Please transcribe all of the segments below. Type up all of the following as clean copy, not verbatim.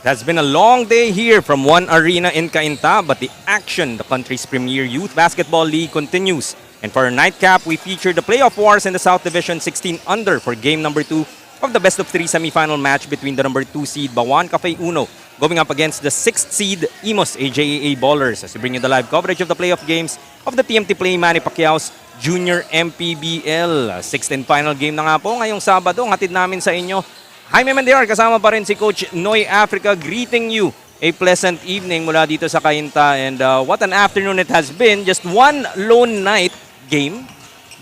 It has been a long day here from one arena in Cainta, but the action, the country's premier youth basketball league, continues. And for our nightcap, we featured the playoff wars in the South Division 16 under for game number 2 of the best of 3 semi-final match between the number 2 seed Bauan VS Imus going up against the 6th seed Imus AJAA Ballers. As we bring you the live coverage of the playoff games of the TMT Play Manny Pacquiao's Junior MPBL. 6th and final game na nga po ngayong Sabado. Hatid namin sa inyo Jaime Mendiar, kasama pa rin si Coach Noy Africa, greeting you a pleasant evening mula dito sa Cainta. And what an afternoon it has been. Just one lone night game.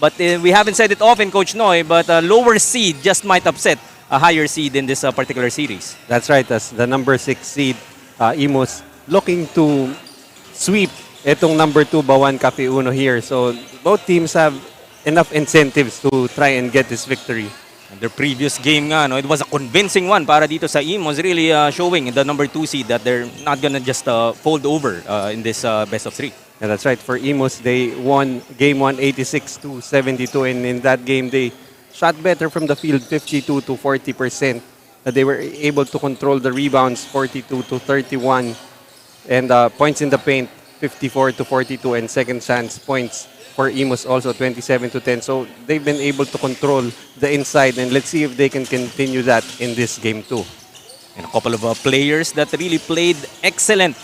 But we haven't said it often, Coach Noy, but a lower seed just might upset a higher seed in this particular series. That's right, as the number 6 seed, Imus, looking to sweep itong number 2 Bauan VS Imus here. So both teams have enough incentives to try and get this victory. And their previous game nga, no, it was a convincing one para dito sa Imus, really showing the number 2 seed that they're not gonna just fold over in this best of 3. Yeah, that's right. For Imus, they won game 1 86-72, and in that game they shot better from the field 52 to 40%. They were able to control the rebounds 42 to 31, and points in the paint 54 to 42, and second chance points for Imus also 27 to 10. So they've been able to control the inside, and let's see if they can continue that in this game too. And a couple of players that really played excellent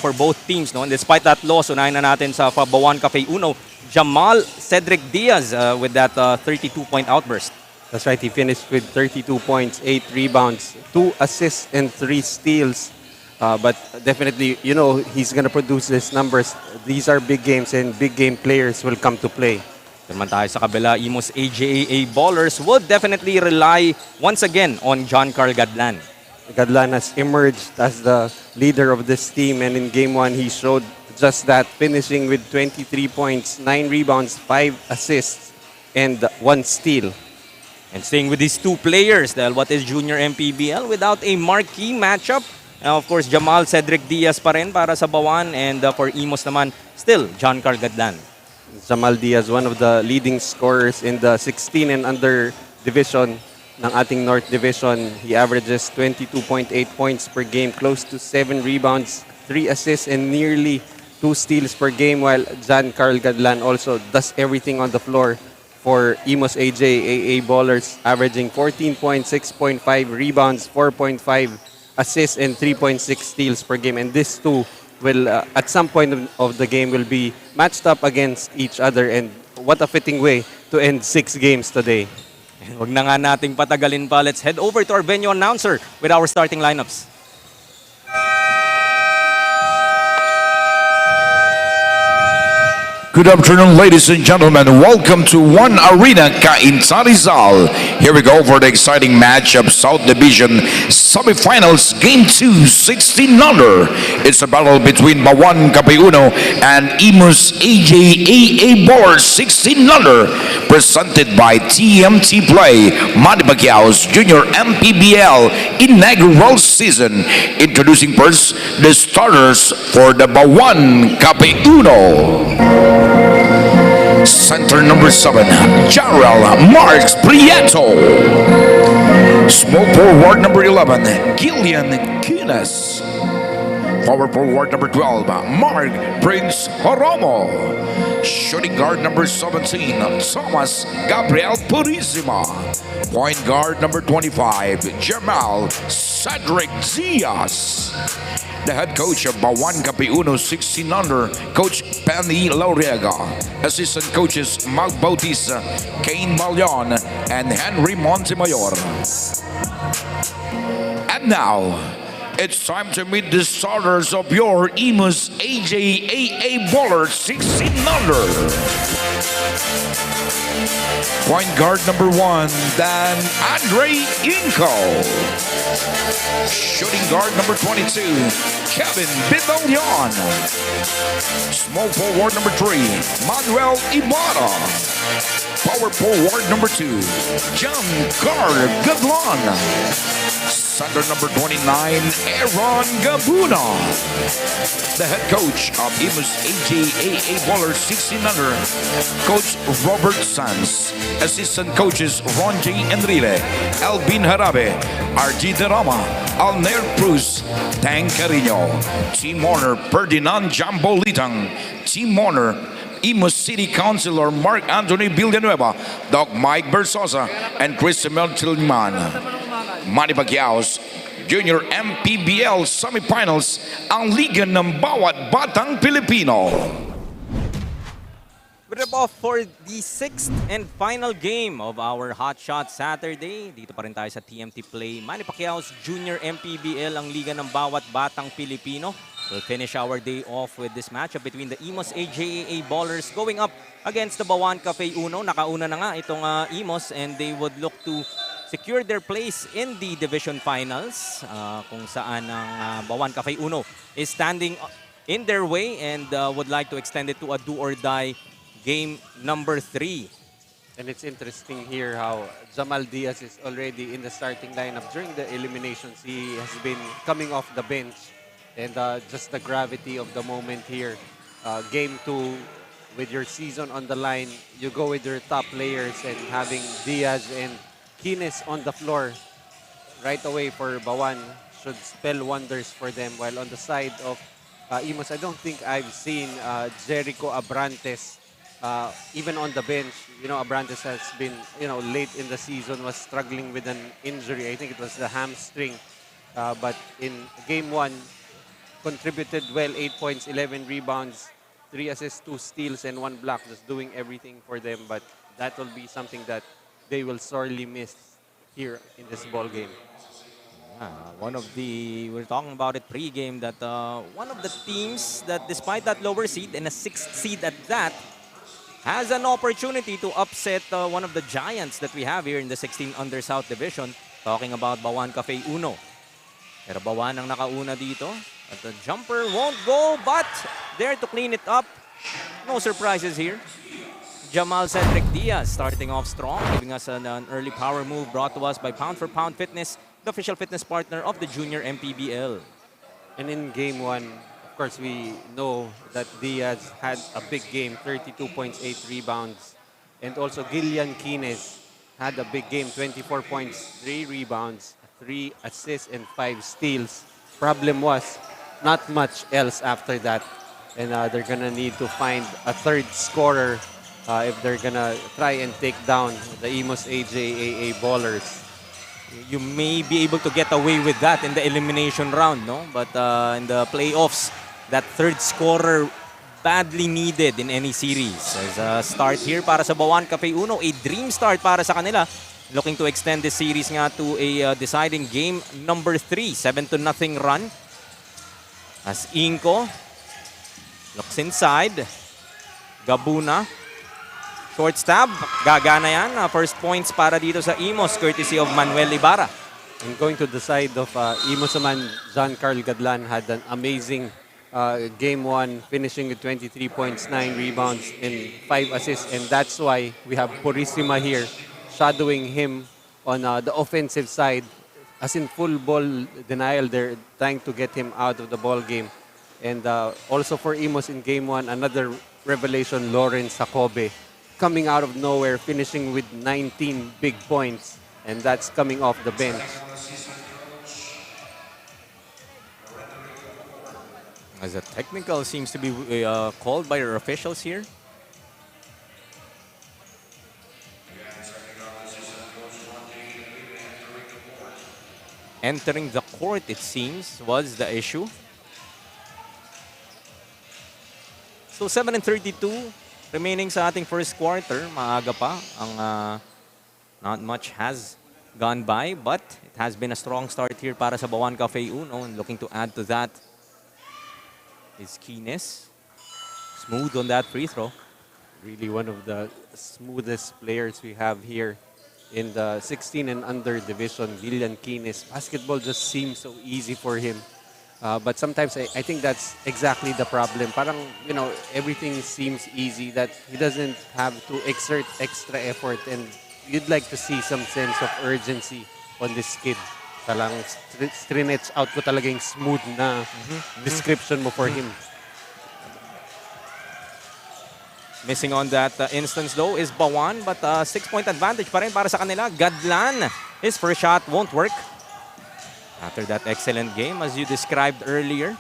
for both teams. No? And despite that loss, unahin na natin sa Bauan VS Imus, Jamal Cedric Diaz with that 32-point outburst. That's right, he finished with 32 points, 8 rebounds, 2 assists, and 3 steals. But definitely, you know, he's going to produce these numbers. These are big games, and big game players will come to play. Naman tayo sa kabila, Imus AJAA Ballers would definitely rely once again on John Carl Gadlan. Gadlan has emerged as the leader of this team, and in game 1, he showed just that, finishing with 23 points, 9 rebounds, 5 assists, and 1 steal. And staying with these two players, dahil what is Junior MPBL without a marquee matchup? Of course, Jamal Cedric Diaz pa rin para sa Bauan, and for Imus naman, still John Carl Gadlan. Jamal Diaz, one of the leading scorers in the 16 and under division ng ating North Division. He averages 22.8 points per game, close to 7 rebounds, 3 assists, and nearly 2 steals per game, while John Carl Gadlan also does everything on the floor for Imus AJAA Ballers, averaging 14 points, 6.5 rebounds, 4.5 assists, and 3.6 steals per game. And these two will, at some point of the game, will be matched up against each other. And what a fitting way to end 6 games today. Huwag na nga nating patagalin pa. Let's head over to our venue announcer with our starting lineups. Good afternoon, ladies and gentlemen. Welcome to One Arena Cainta Rizal. Here we go for the exciting match of South Division Semifinals Game 2, 16 under. It's a battle between Bauan VS Imus and Imus AJAA Ballers 16 under. Presented by TMT Play, Manny Pacquiao's Junior MPBL inaugural season. Introducing first the starters for the Bauan VS Imus. Center number 7, Jarrell Marks Prieto. Small forward number 11, Gillian Quines. Power forward number 12, Mark Prince Horomo. Shooting guard number 17, Thomas Gabriel Purisima. Point guard number 25, Jamal Cedric Diaz. The head coach of Bauan VS Imus 16 under, Coach Penny Lauriega. Assistant coaches Mag Bautista, Cain Malion, and Henry Montemayor. And now, it's time to meet the starters of your Imus AJAA Ballers 16 under. Point guard number 1, Dan Andre Inco. Shooting guard number 22, Kevin Bidalion. Small forward number 3, Manuel Ibarra. Power forward number 2, John Carl Gadlan. center number 29, Aaron Gabuna. The head coach of Imus AJAA Baller 16 under, Coach Robert Sanz. Assistant coaches Ron J. Enrile, Alvin Harabe, RG Derama, Alner Cruz, Tang Carino, Team Warner Ferdinand Jambo Litang, Team Warner Imus City Councilor Mark Anthony Villanueva, Doc Mike Bersosa, and Chris Meltilman. Manny Pacquiao's Junior MPBL Semifinals, ang liga ng bawat batang Pilipino. Rip off for the 6th and final game of our Hot Shot Saturday. Dito pa rin tayo sa TMT Play. Manny Pacquiao's Junior MPBL, ang liga ng bawat batang Pilipino. We'll finish our day off with this matchup between the Imus AJAA Ballers going up against the Bauan Cafe Uno. Nakauna na nga itong Imus, and they would look to secure their place in the division finals, kung saan ang Bauan Cafe Uno is standing in their way and would like to extend it to a do-or-die game number 3. And it's interesting here how Jamal Diaz is already in the starting lineup. During the eliminations, he has been coming off the bench. And just the gravity of the moment here. Game 2, with your season on the line, you go with your top players, and having Diaz and Kines on the floor right away for Bauan should spell wonders for them. While on the side of Imus, I don't think I've seen Jericho Abrantes even on the bench. You know, Abrantes has been, late in the season, was struggling with an injury. I think it was the hamstring. But in game 1, contributed well, 8 points, 11 rebounds, 3 assists, 2 steals, and 1 block, just doing everything for them. But that will be something that they will sorely miss here in this ball game. We're talking about it pre-game, that one of the teams that, despite that lower seed and a 6th seed at that, has an opportunity to upset one of the giants that we have here in the 16 under South Division. Talking about Bauan Cafe Uno. Pero Bauan ang nakauna dito. At the jumper won't go, but there to clean it up. No surprises here. Jamal Cedric Diaz starting off strong, giving us an early power move brought to us by Pound for Pound Fitness, the official fitness partner of the Junior MPBL. And in game 1, of course, we know that Diaz had a big game, 32 points, 8 rebounds. And also Gillian Kines had a big game, 24 points, 3 rebounds, 3 assists, and 5 steals. Problem was, not much else after that. And they're gonna need to find a third scorer if they're gonna try and take down the Imus AJAA Ballers. You may be able to get away with that in the elimination round, no? But in the playoffs, that third scorer badly needed in any series. As a start here para sa Bauan Cafe Uno, a dream start para sa kanila. Looking to extend this series nga to a deciding game number 3, 7-0 run. As Inko looks inside. Gabuna. Short stab. Gagana yan. First points para dito sa Imus, courtesy of Manuel Ibarra. And going to the side of Imus naman, John Carl Gadlan had an amazing game 1, finishing with 23 points, 9 rebounds, and 5 assists. And that's why we have Purisima here, shadowing him on the offensive side. As in full ball denial, they're trying to get him out of the ball game. And also for Imus in game 1, another revelation, Lawrence Jacobe, coming out of nowhere, finishing with 19 big points. And that's coming off the bench. As a technical seems to be called by our officials here. Entering the court, it seems, was the issue. So 7:32 remaining sa ating first quarter. Maaga pa. Not much has gone by, but it has been a strong start here para sa Bauan Cafe Uno. And looking to add to that is Kines. Smooth on that free throw. Really one of the smoothest players we have here in the 16 and under division, Gillian Kines. Basketball just seems so easy for him. But sometimes I think that's exactly the problem. Parang, everything seems easy, that he doesn't have to exert extra effort, and you'd like to see some sense of urgency on this kid. Talang stretch out ko talaga yung smooth na description mo for him. Missing on that instance though is Bauan, but 6-point advantage pa rin para sa kanila. Gadlan, his first shot won't work. After that excellent game as you described earlier.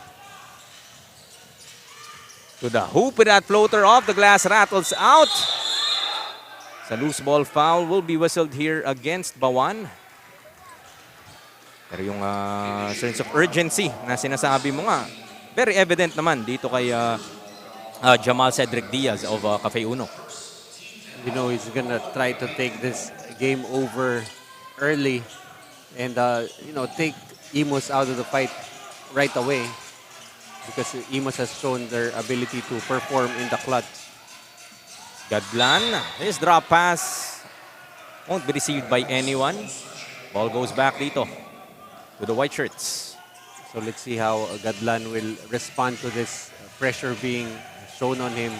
To the hoop with that floater off, the glass rattles out. Sa loose ball foul will be whistled here against Bauan. Pero yung sense of urgency na sinasabi mo nga, very evident naman dito kay Jamal Cedric Diaz of Cafe Uno. You know, he's gonna try to take this game over early and, you know, take Imus out of the fight right away because Imus has shown their ability to perform in the clutch. Gadlan, his drop pass won't be received by anyone. Ball goes back dito to the white shirts. So let's see how Gadlan will respond to this pressure being shown on him,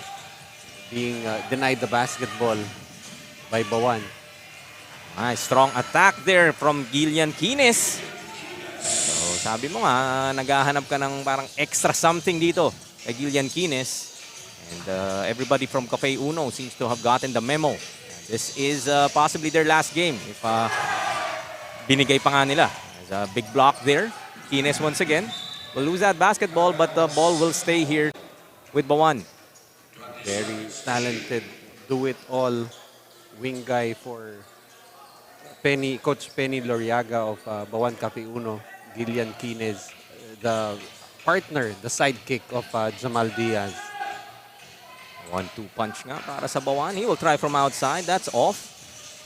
being denied the basketball by Bauan. Nice strong attack there from Gillian Quines. So sabi mo nga, naghahanap ka ng parang extra something dito kay Gillian Quines. And everybody from Cafe Uno seems to have gotten the memo. This is possibly their last game if binigay pa nga nila. There's a big block there. Quines once again will lose that basketball, but the ball will stay here with Bauan. Very talented, do-it-all wing guy for Coach Penny Loriaga of Bauan Cafe Uno. Gillian Quines, the partner, the sidekick of Jamal Diaz. 1-2 punch nga para sa Bauan. He will try from outside. That's off.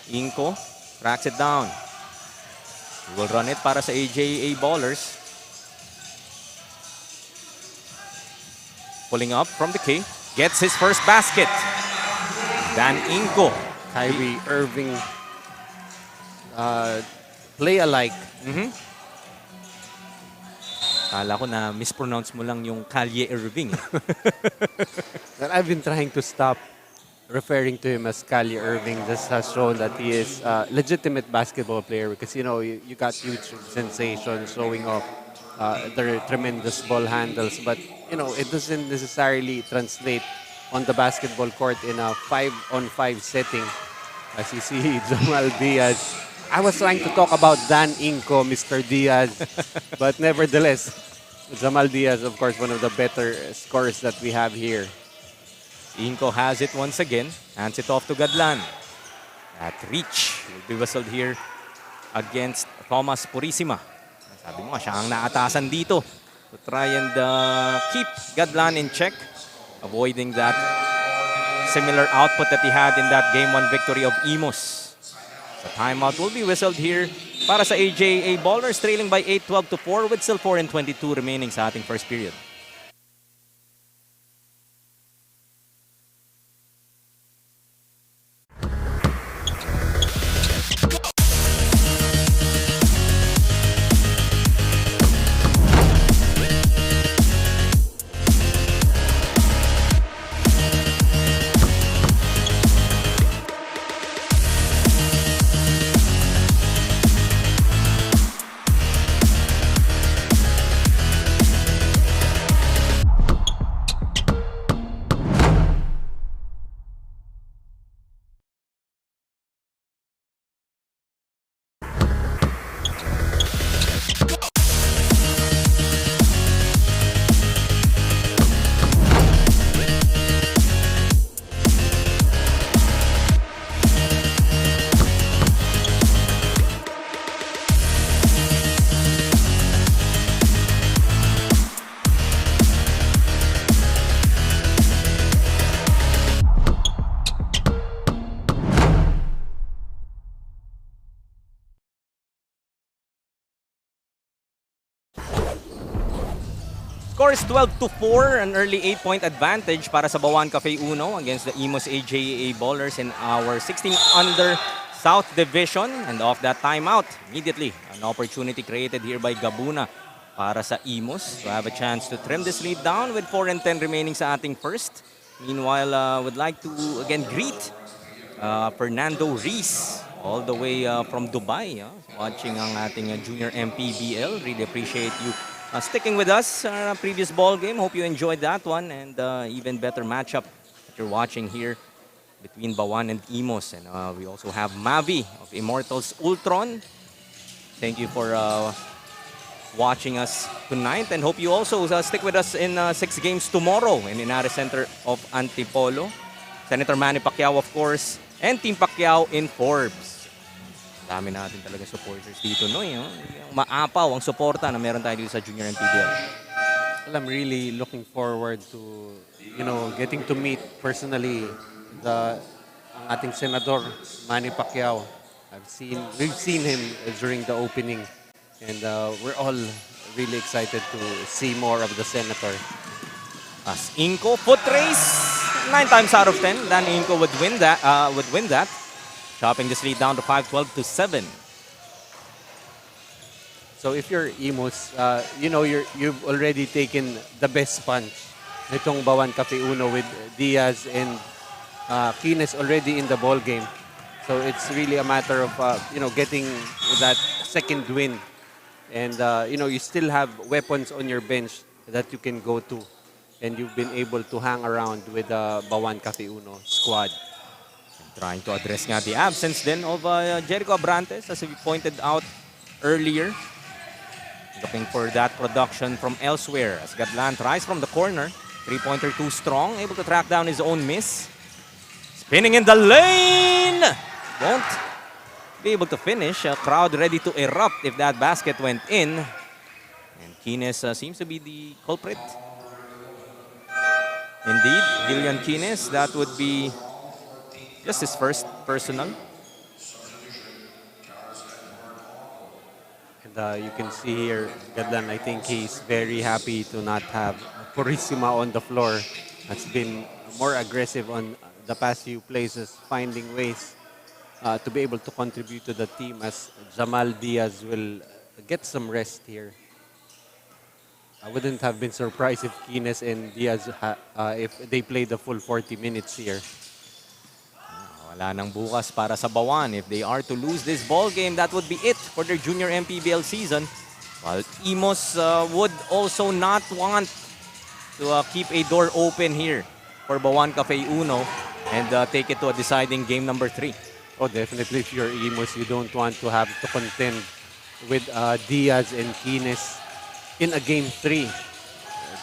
Inko tracks it down. He will run it para sa AJA Ballers. Pulling up from the K. Gets his first basket. Dan Inko. Kyrie Irving play alike. Kala ko na mispronounce mo lang yung Kalye Irving. That I've been trying to stop referring to him as Kyrie Irving. This has shown that he is a legitimate basketball player because, you know, you got huge sensations showing off their tremendous ball handles. But, you know, it doesn't necessarily translate on the basketball court in a 5-on-5 setting. As you see, Jamal Diaz. I was trying to talk about Dan Inko, Mr. Diaz. But nevertheless, Jamal Diaz, of course, one of the better scorers that we have here. Inko has it once again. Hands it off to Gadlan. That reach will be whistled here against Thomas Purisima. Sabi mo, siya ang naatasan dito to try and keep Gadlan in check, avoiding that similar output that he had in that Game 1 victory of Imus. The timeout will be whistled here para sa AJA Ballers, trailing by 8-12 to 4 with still 4:22 remaining sa ating first period. Score is 12-4, an early 8-point advantage para sa Bauan Cafe Uno against the Imus AJA Ballers in our 16 under South Division. And off that timeout, immediately, an opportunity created here by Gabuna para sa Imus to have a chance to trim this lead down with 4:10 remaining sa ating first. Meanwhile, would like to again greet Fernando Reese all the way from Dubai, watching ang ating junior MPBL. Really appreciate you sticking with us our previous ball game. Hope you enjoyed that one, and even better matchup that you're watching here between Bauan and Imus. And we also have Mavi of Immortals Ultron. Thank you for watching us tonight, and hope you also stick with us in 6 games tomorrow in Inares Center of Antipolo. Senator Manny Pacquiao, of course, and Team Pacquiao in Forbes. Dami natin talaga supporters dito, no? Maapaw ang suporta na meron tayo dito sa Junior MPBL. Well, I'm really looking forward to, getting to meet personally ang ating Senador Manny Pacquiao. We've seen him during the opening, and we're all really excited to see more of the Senator. As Inco, foot race, 9 times out of 10, Dan Inco would win that, chopping this lead down to 5-12 to 7. So if you're Imus, you've already taken the best punch. Itong Bauan Cafe Uno with Diaz and Kines already in the ball game. So it's really a matter of getting that second win, and you still have weapons on your bench that you can go to, and you've been able to hang around with the Bauan Cafe Uno squad. Trying to address nga the absence then of Jericho Abrantes, as we pointed out earlier. Looking for that production from elsewhere as Gadlan tries from the corner. 3-pointer too strong, able to track down his own miss. Spinning in the lane! Won't be able to finish. A crowd ready to erupt if that basket went in. And Kines seems to be the culprit. Indeed, Gillian Kines, that would be just his first personal. And you can see here, Gadlan, I think he's very happy to not have Purisima on the floor. Has been more aggressive on the past few plays, finding ways to be able to contribute to the team, as Jamal Diaz will get some rest here. I wouldn't have been surprised if Kines and Diaz, if they played the full 40 minutes here. Wala nang bukas para sa Bauan. If they are to lose this ball game, that would be it for their junior MPBL season. While Imus would also not want to keep a door open here for Bauan Cafe Uno and take it to a deciding game number 3. Oh, definitely. If you're Imus, you don't want to have to contend with Diaz and Kines in a game 3.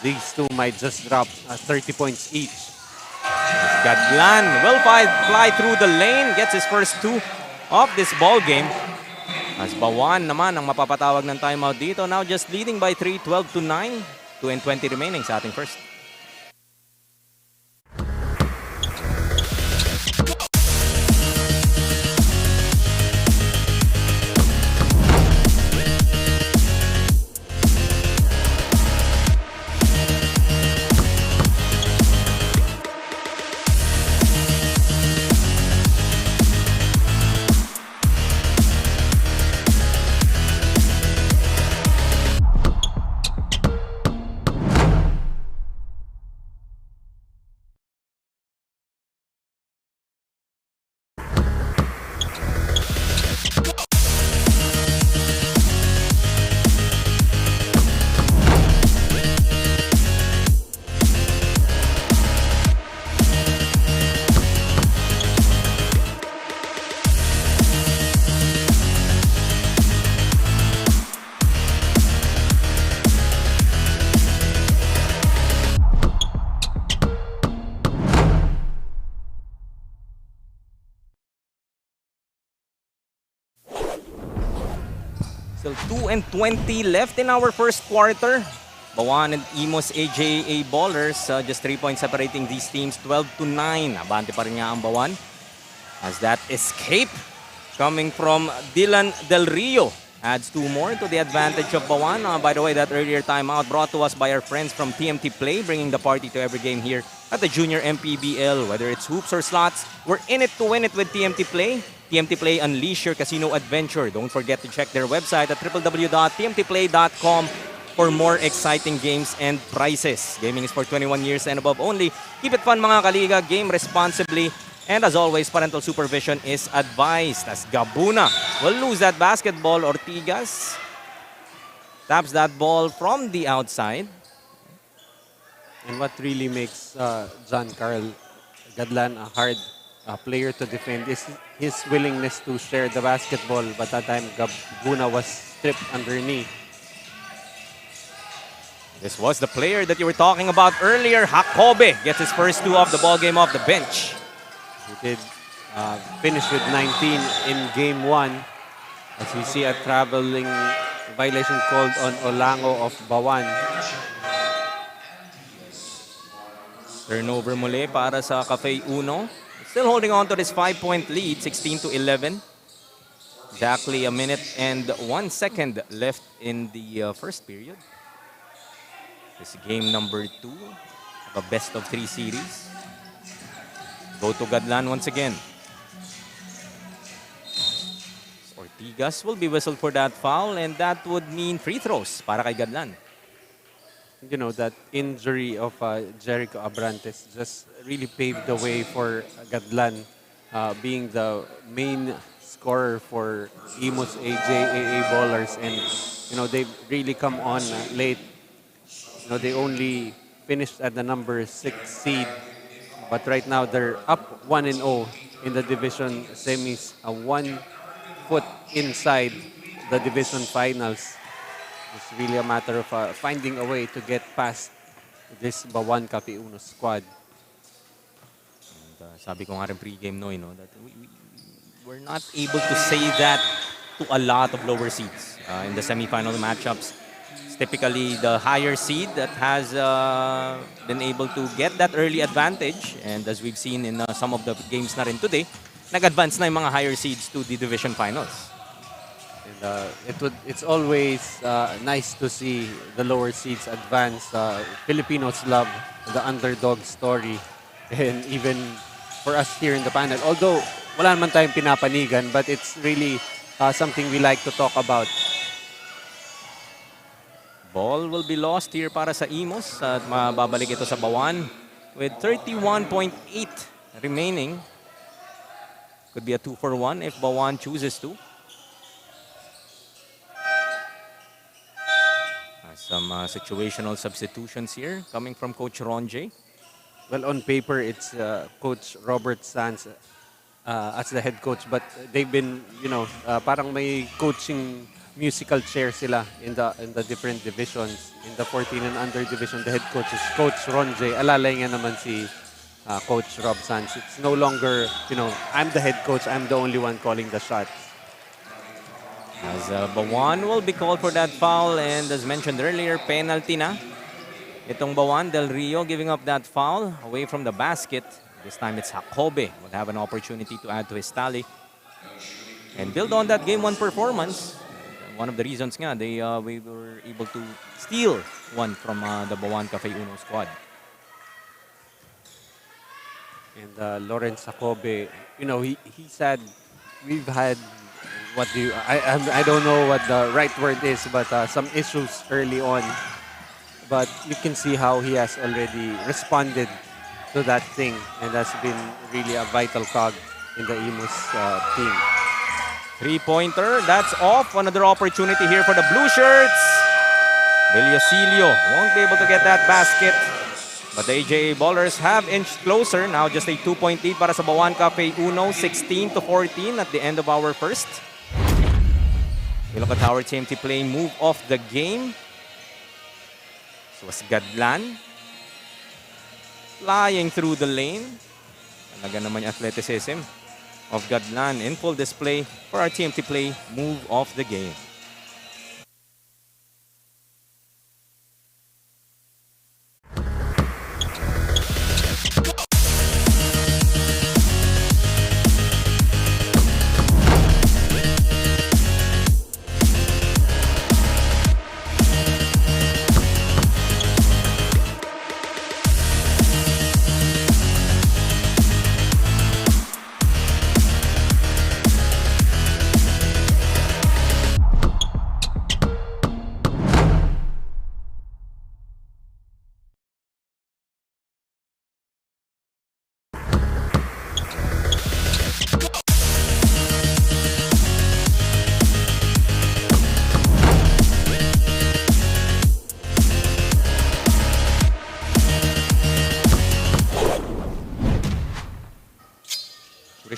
These two might just drop 30 points each. Gadlan will fly through the lane, gets his first 2 of this ball game. As Bauan naman ang mapapatawag ng timeout dito. Now just leading by 3, 12 to 9. 2:20 remaining sa ating first. Still 2:20 left in our first quarter. Bauan and Imus AJA Ballers, just 3 points separating these teams, 12 to 9. Abante pa rin nga ang Bauan. As that escape coming from Dylan Del Rio adds 2 more to the advantage of Bauan. By the way, that earlier timeout brought to us by our friends from TMT Play, bringing the party to every game here at the Junior MPBL. Whether it's hoops or slots, we're in it to win it with TMT Play. TMT Play, unleash your casino adventure. Don't forget to check their website at www.tmtplay.com for more exciting games and prizes. Gaming is for 21 years and above only. Keep it fun mga kaliga. Game responsibly And as always, parental supervision is advised as Gabuna will lose that basketball. Ortigas taps that ball from the outside. And what really makes John Carl Gadlan a hard player to defend is his willingness to share the basketball. But that time, Gabuna was stripped underneath. This was the player that you were talking about earlier. Jacobe gets his first 2 of the ball game off the bench. He did finish with 19 in game 1. As we see a traveling violation called on Olango of Bauan. Turnover muli para sa Cafe Uno. Still holding on to this 5-point lead, 16-11. Exactly a minute and 1 second left in the first period. This is game number 2 of a best of 3 series. Go to Gadlan once again. Ortigas will be whistled for that foul, and that would mean free throws para kay Gadlan. You know, that injury of Jericho Abrantes just really paved the way for Gadlan being the main scorer for Imus AA ballers. And, you know, they've really come on late. You know, they only finished at the number 6 seed. But right now, they're up 1-0 in the division semis, 1 foot inside the division finals. It's really a matter of finding a way to get past this Bauan Cafe Uno squad. And, sabi ko nga rin pre-game that we're not able to say that to a lot of lower seeds in the semifinal matchups. It's typically the higher seed that has been able to get that early advantage. And as we've seen in some of the games na rin today, nag-advance na yung mga higher seeds to the division finals. And it's always nice to see the lower seeds advance. Filipinos love the underdog story. And even for us here in the panel, although wala naman tayong pinapanigan, but it's really something we like to talk about. Ball will be lost here para sa Imus at mababalik ito sa Bauan with 31.8 remaining. Could be a 2-for-1 if Bauan chooses to. Some situational substitutions here coming from Coach Ronje. Well, on paper, it's Coach Robert Sanz as the head coach, but they've been, you know, parang may coaching musical chair sila in the different divisions. In the 14 and under division, the head coach is Coach Ronje. Alalay nga naman si Coach Rob Sanz. It's no longer, you know, I'm the head coach, I'm the only one calling the shots. As Bauan will be called for that foul, and as mentioned earlier, penalty na. Itong Bauan, Del Rio giving up that foul away from the basket. This time it's Jacobe will have an opportunity to add to his tally and build on that game 1 performance. One of the reasons nga we were able to steal one from the Bauan Cafe Uno squad. And Lawrence Jacobe, you know, he said we've had I don't know what the right word is, but some issues early on. But you can see how he has already responded to that thing, and that's been really a vital cog in the Imus team. 3-pointer, that's off. Another opportunity here for the blue shirts. Villasilio won't be able to get that basket. But the AJA Ballers have inched closer. Now just a 2-point lead para sa Bauan Cafe Uno, 16-14 at the end of our first. We look at our TMT play move off the game. This was Gadlan flying through the lane. Talaga naman yung athleticism of Gadlan in full display for our TMT play move off the game.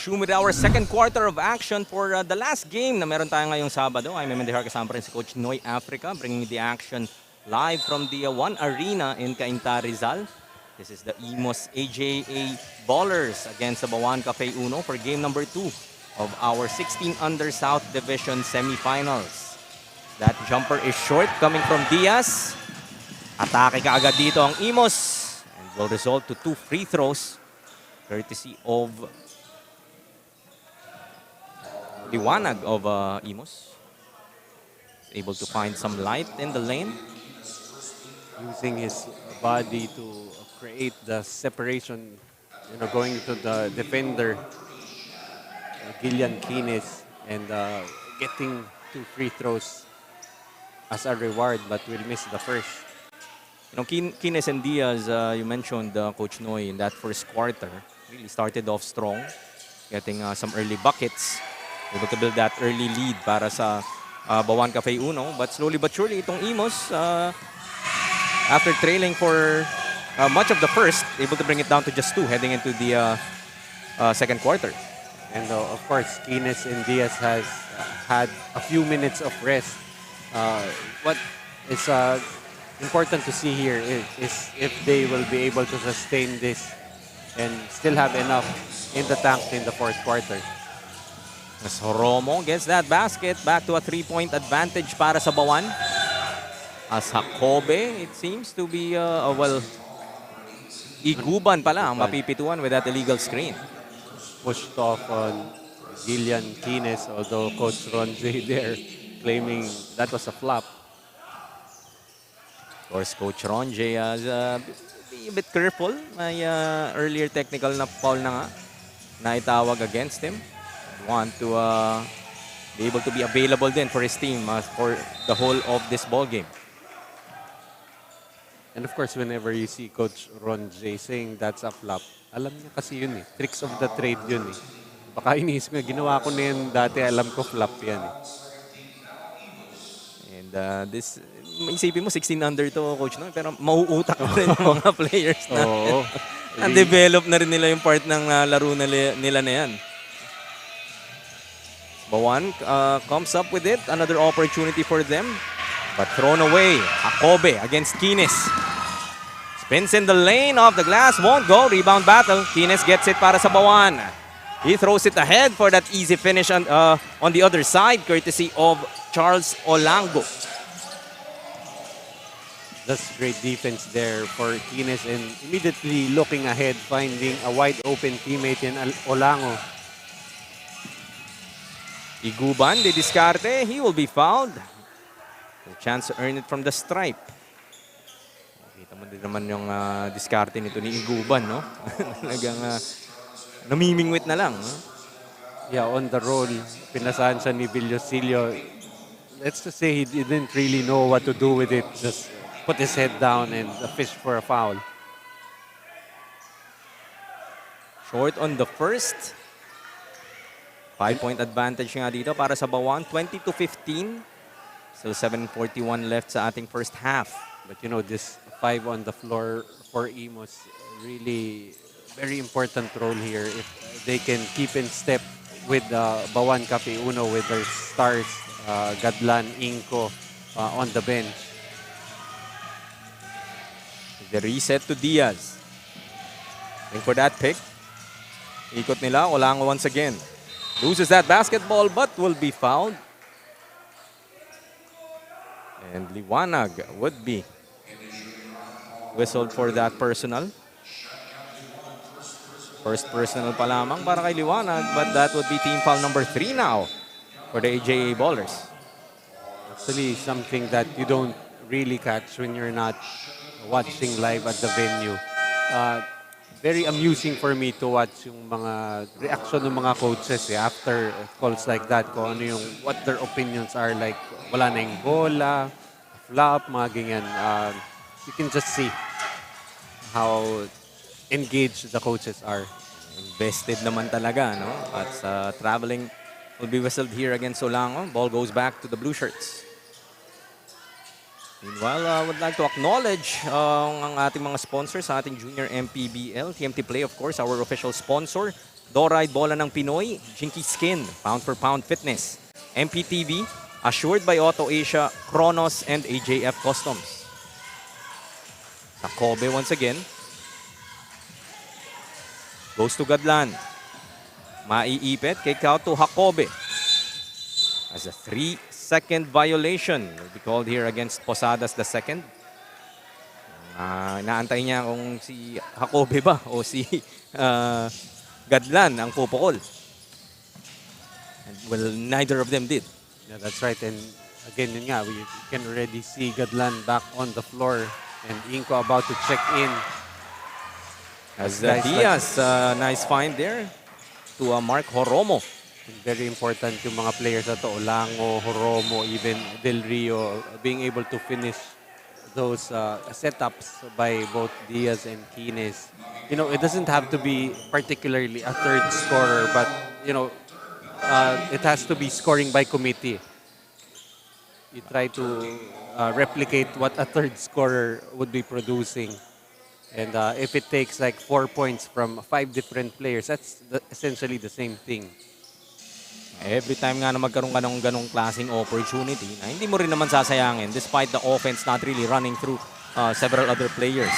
resume with our second quarter of action for the last game na meron tayo ngayong Sabado. I'm Mendehar, kasama pa rin si Coach Noy Africa, bringing the action live from the One Arena in Cainta, Rizal. This is the Imus AJA Ballers against the Bauan VS Imus for game number 2 of our 16 under South Division semifinals. That jumper is short coming from Diaz. Atake kaagad dito ang Imus and will result to 2 free throws courtesy of Liwanag of Imus. Able to find some light in the lane. Using his body to create the separation, going to the defender, Gillian Kines, and getting 2 free throws as a reward, but will miss the first. Kines and Diaz, you mentioned, Coach Noy, in that first quarter, really started off strong, getting some early buckets, able to build that early lead para sa Bauan VS Imus. But slowly but surely, itong Imus, after trailing for much of the first, able to bring it down to just 2 heading into the second quarter. And of course, Kines and Diaz has had a few minutes of rest. What is important to see here is if they will be able to sustain this and still have enough in the tank in the fourth quarter. As Romo gets that basket, back to a 3-point advantage para sa Bauan. As Jacobe, it seems to be, Iguban pala ang mapipituan with that illegal screen. Pushed off on Gillian Kines, although Coach Ron J there claiming that was a flop. Of course, Coach Ron J be a bit careful. May earlier technical na foul na nga na itawag against him. Want to be able to be available then for his team for the whole of this ball game. And of course, whenever you see Coach Ron J saying that's a flop, alam niya kasi yun eh. Tricks of the trade yun eh. Baka iniisip nga, ginawa ko na yun dati, alam ko flop yan eh. And this, isipin mo, 16 under to, Coach, no? Pero mauutak na rin yung mga players na. Oo. Na-develop na rin nila yung part ng laro nila na yan. Bauan comes up with it. Another opportunity for them. But thrown away. Jacobe against Kines. Spins in the lane of the glass. Won't go. Rebound battle. Kines gets it para sa Bauan. He throws it ahead for that easy finish on the other side, courtesy of Charles Olango. That's great defense there for Kines, and immediately looking ahead, finding a wide open teammate in Olango. Iguban, de discarte. He will be fouled. A chance to earn it from the stripe. Kita mo din naman yung diskarte nito ni Iguban, no? Talagang namimingwit na lang. No? Yeah, on the roll, pinasahan siya ni Villosilio. Let's just say he didn't really know what to do with it. Just put his head down and fish for a foul. Short on the first. 5-point advantage nga dito para sa Bauan. 20-15. Still 7:41 left sa ating first half. But this 5 on the floor for Imus, really very important role here. If they can keep in step with Bauan VS Imus with their stars, Gadlan, Inco on the bench. The reset to Diaz. Looking for that pick. Ikot nila. Olango once again. Loses that basketball but will be fouled. And Liwanag would be whistled for that personal. First personal pa lamang para kay Liwanag, but that would be team foul number 3 now for the AJA Ballers. Actually, something that you don't really catch when you're not watching live at the venue. Very amusing for me to watch yung mga reaction ng mga coaches after calls like that, kung ano yung what their opinions are, like wala na yung bola, flop, mga ganyan. You can just see how engaged the coaches are. Invested naman talaga, no? At traveling will be whistled here against Olango. Ball goes back to the Blue Shirts. Meanwhile, I would like to acknowledge ang ating mga sponsors sa ating Junior MPBL. TMT Play, of course, our official sponsor. Doride Bola ng Pinoy, Jinky Skin, Pound for Pound Fitness. MPTV, assured by Auto Asia, Kronos, and AJF Customs. Jacobe once again. Goes to Gadlan. Maiipit, kick out to Jacobe. As a 3-second violation will be called here against Posadas the second. Inaantay niya kung si Jacobe ba o si Gadlan ang pupukol. And well, neither of them did. Yeah, that's right. And again, yun nga, we can already see Gadlan back on the floor and Inko about to check in. As Diaz, nice find there to Mark Horomo. Very important yung mga players na to, Olango, Horomo, even Del Rio, being able to finish those setups by both Diaz and Quines. You know, it doesn't have to be particularly a third scorer, but, you know, it has to be scoring by committee. You try to replicate what a third scorer would be producing. And if it takes like 4 points from 5 different players, that's essentially the same thing. Every time nga na magkaroon ka ng ganong klaseng opportunity na hindi mo rin naman sasayangin despite the offense not really running through several other players.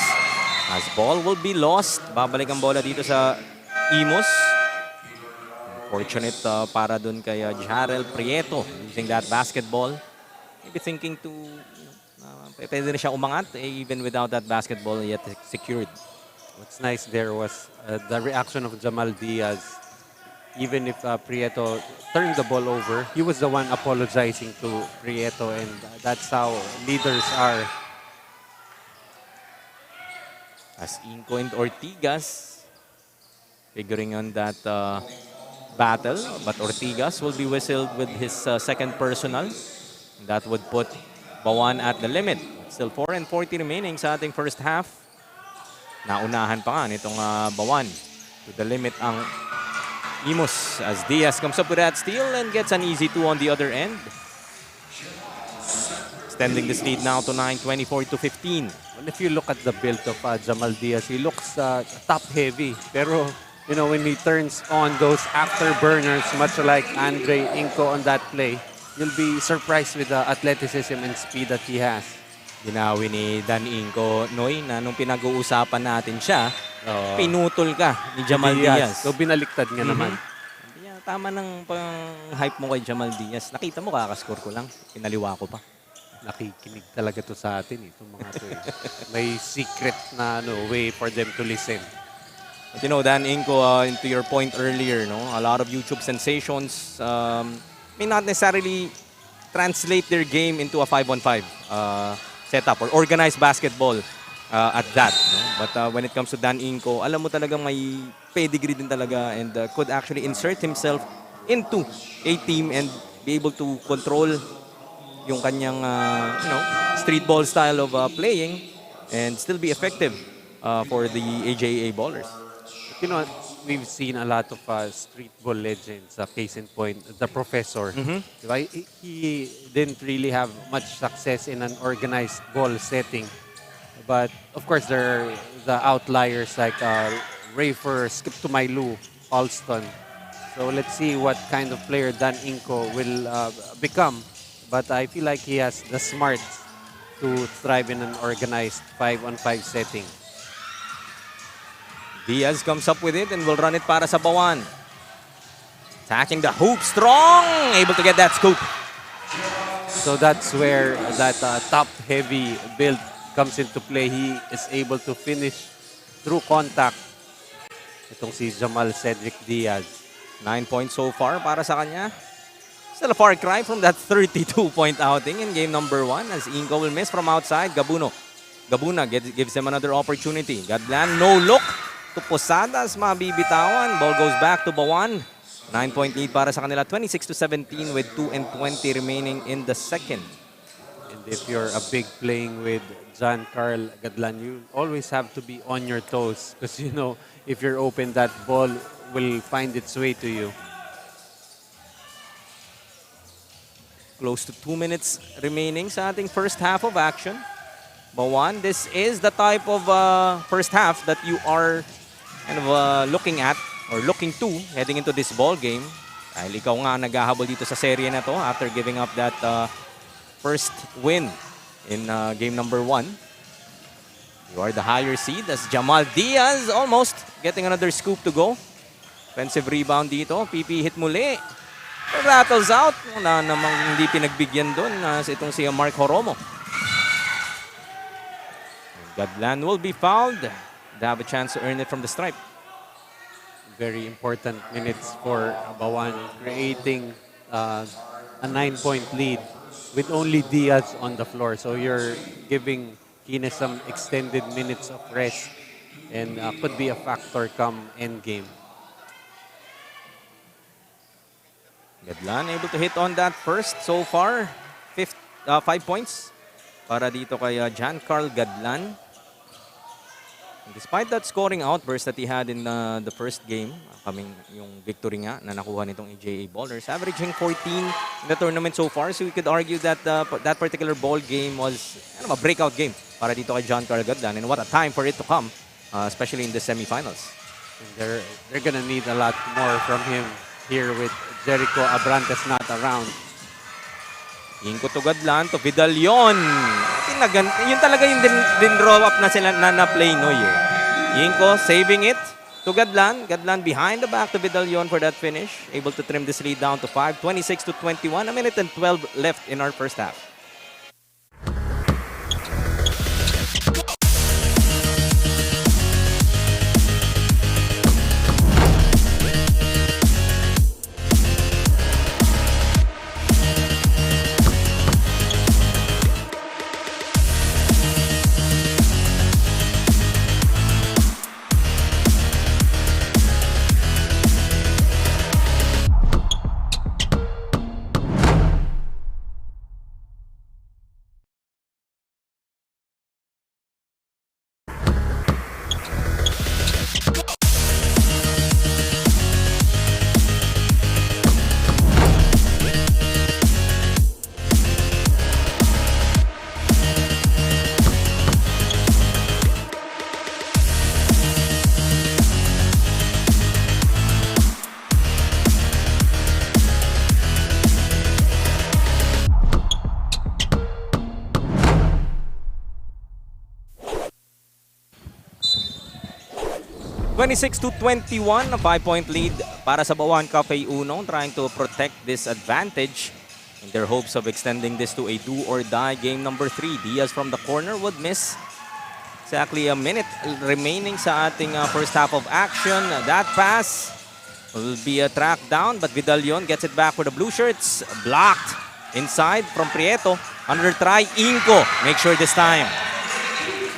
As ball will be lost, babalik ang bola dito sa Imus. Fortunate para dun kay Jarel Prieto using that basketball. Maybe thinking to, pwede rin siya umangat even without that basketball yet secured. What's nice there was the reaction of Jamal Diaz. Even if Prieto turned the ball over, he was the one apologizing to Prieto, and that's how leaders are. As Inko and Ortigas figuring on that battle, but Ortigas will be whistled with his second personal. That would put Bauan at the limit. Still 4:40 remaining sa ating first half. Naunahan pa nga nitong Bauan. To the limit ang Imus as Diaz comes up with that steal and gets an easy 2 on the other end. Extending this lead now to 9, 24-15. Well, if you look at the build of Jamal Diaz, he looks top-heavy. Pero, you know, when he turns on those afterburners, much like Andre Inko on that play, you'll be surprised with the athleticism and speed that he has. Ginawi ni Dan Inko, Noy, na nung pinag-uusapan natin siya, pinutol ka ni Jamal Diaz. So binaliktad nga naman. Tama ng hype mo kay Jamal Diaz. Nakita mo, kakascore ko lang. Pinaliwa ko pa. Nakikinig talaga to sa atin, itong mga to. May secret na way for them to listen. But you know, Dan Inko, into your point earlier, no, a lot of YouTube sensations may not necessarily translate their game into a 5-on-5 setup or organized basketball at that. No? But when it comes to Dan Inko, alam mo talagang may pedigree din talaga and could actually insert himself into a team and be able to control yung kanyang street ball style of playing and still be effective for the AJA ballers. But you know, we've seen a lot of street ball legends. Case in point, the Professor. Diba? He didn't really have much success in an organized ball setting. But of course, there are the outliers like Rafer, Skip to Mailu, Alston. So let's see what kind of player Dan Inko will become. But I feel like he has the smarts to thrive in an organized 5-on-5 setting. Diaz comes up with it and will run it para sa Bauan. Attacking the hoop, strong! Able to get that scoop. So that's where that top-heavy build comes into play. He is able to finish through contact. Itong si Jamal Cedric Diaz. 9 points so far para sa kanya. Still a far cry from that 32-point outing in game number 1 as Inko will miss from outside. Gabuna gives them another opportunity. Gadlan, no look to Posadas, mabibitawan. Ball goes back to Bauan. 9-point lead para sa kanila, 26-17 with 2:20 remaining in the second. And if you're a big playing with John Carl Gadlan, you always have to be on your toes because, you know, if you're open, that ball will find its way to you. Close to 2 minutes remaining sa ating first half of action. Bauan, this is the type of first half that you are kind of looking at or looking to heading into this ball game. Dahil ikaw nga naghahabol dito sa serye na to after giving up that first win in game number 1. You are the higher seed as Jamal Diaz almost getting another scoop to go. Offensive rebound dito. PP hit muli. Rattles out. Wala namang hindi pinagbigyan doon itong si Mark Horomo. Gadlan will be fouled. They have a chance to earn it from the stripe. Very important minutes for Bauan, creating a 9-point lead with only Diaz on the floor. So you're giving Kines some extended minutes of rest and could be a factor come end game. Gadlan able to hit on that first so far. 5 points para dito kay Giancarl Gadlan. And despite that scoring outburst that he had in the first game, kaming yung victory nga na nakuha nitong AJA Ballers, averaging 14 in the tournament so far. So we could argue that that particular ball game was a breakout game para dito kay Giancarl Gadlan. And what a time for it to come, especially in the semifinals. And they're gonna need a lot more from him here with Jericho Abrantes not around. Inko to Gadlan to Vidalion. Yun talaga yung din roll up na sila na play no year. Inko saving it to Gadlan. Gadlan behind the back to Vidalion for that finish. Able to trim this lead down to 5. 26-21. A minute and 12 left in our first half. (26-21), a 5-point lead para sa Bauan Cafe Uno, trying to protect this advantage in their hopes of extending this to a do-or-die game number 3. Diaz from the corner would miss. Exactly a minute remaining sa ating first half of action. That pass will be a track down, but Vidalion gets it back for the blue shirts. Blocked inside from Prieto. Under try, Inco. Make sure this time.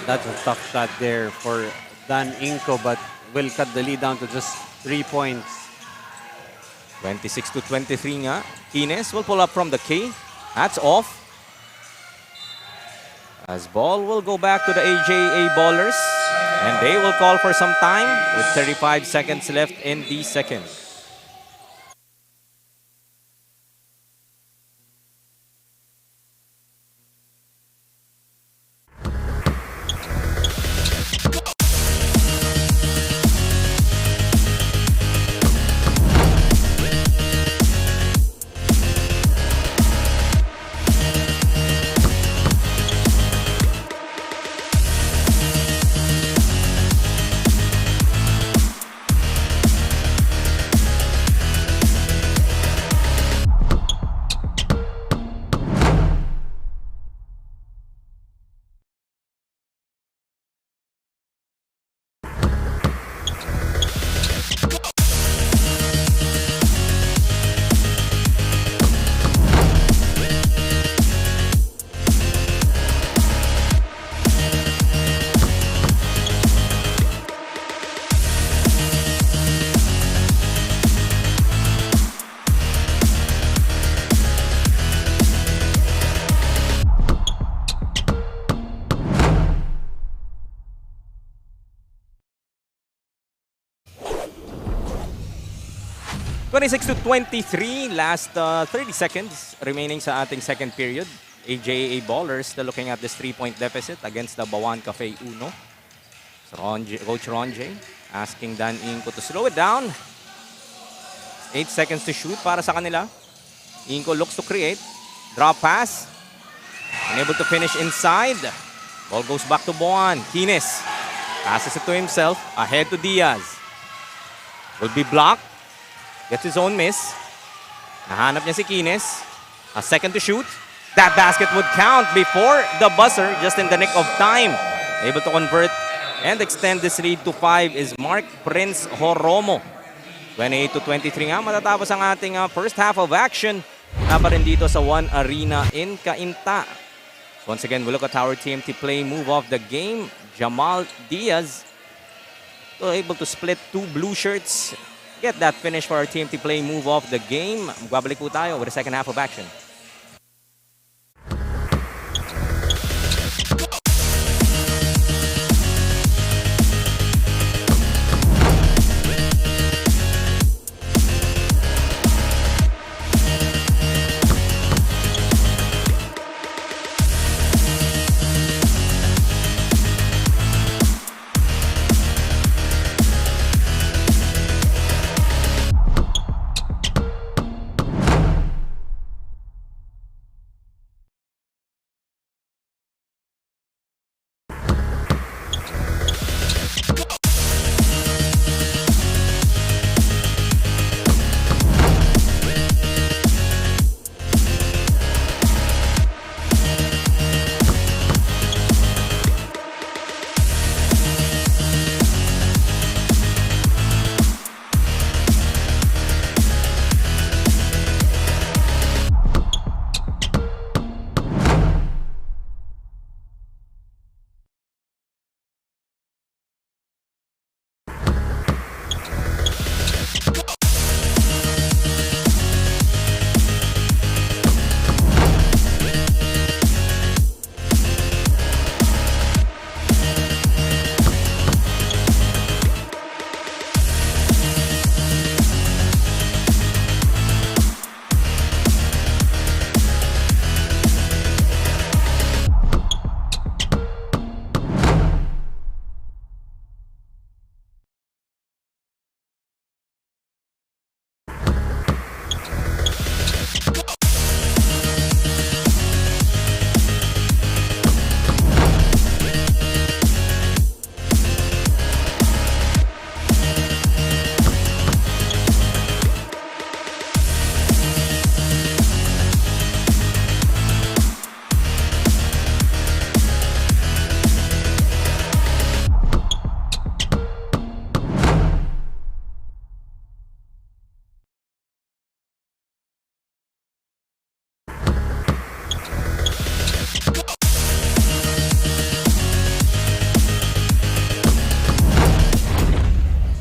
That's a tough shot there for Dan Inco, but will cut the lead down to just 3 points. 26-23 nga. Kines will pull up from the K. That's off. As ball will go back to the AJA Ballers. And they will call for some time with 35 seconds left in the second. (26-23), last 30 seconds remaining sa ating second period. AJA Ballers still looking at this 3-point deficit against the Bauan Cafe Uno. Coach Ronje asking Dan Inco to slow it down. 8 seconds to shoot para sa kanila. Inco looks to create. Drop pass. Unable to finish inside. Ball goes back to Bauan. Kines passes it to himself. Ahead to Diaz. Will be blocked. Gets his own miss. Nahanap niya si Kines. A second to shoot. That basket would count before the buzzer, just in the nick of time. Able to convert and extend this lead to 5 is Mark Prince Horomo. 28-23 nga matatapos ang ating first half of action na pa rin dito sa One Arena in Cainta. Once again, we look at our TMT play move of the game. Jamal Diaz able to split 2 blue shirts. Get that finish for our TMT play move of the game. Magbabalik po tayo with the second half of action.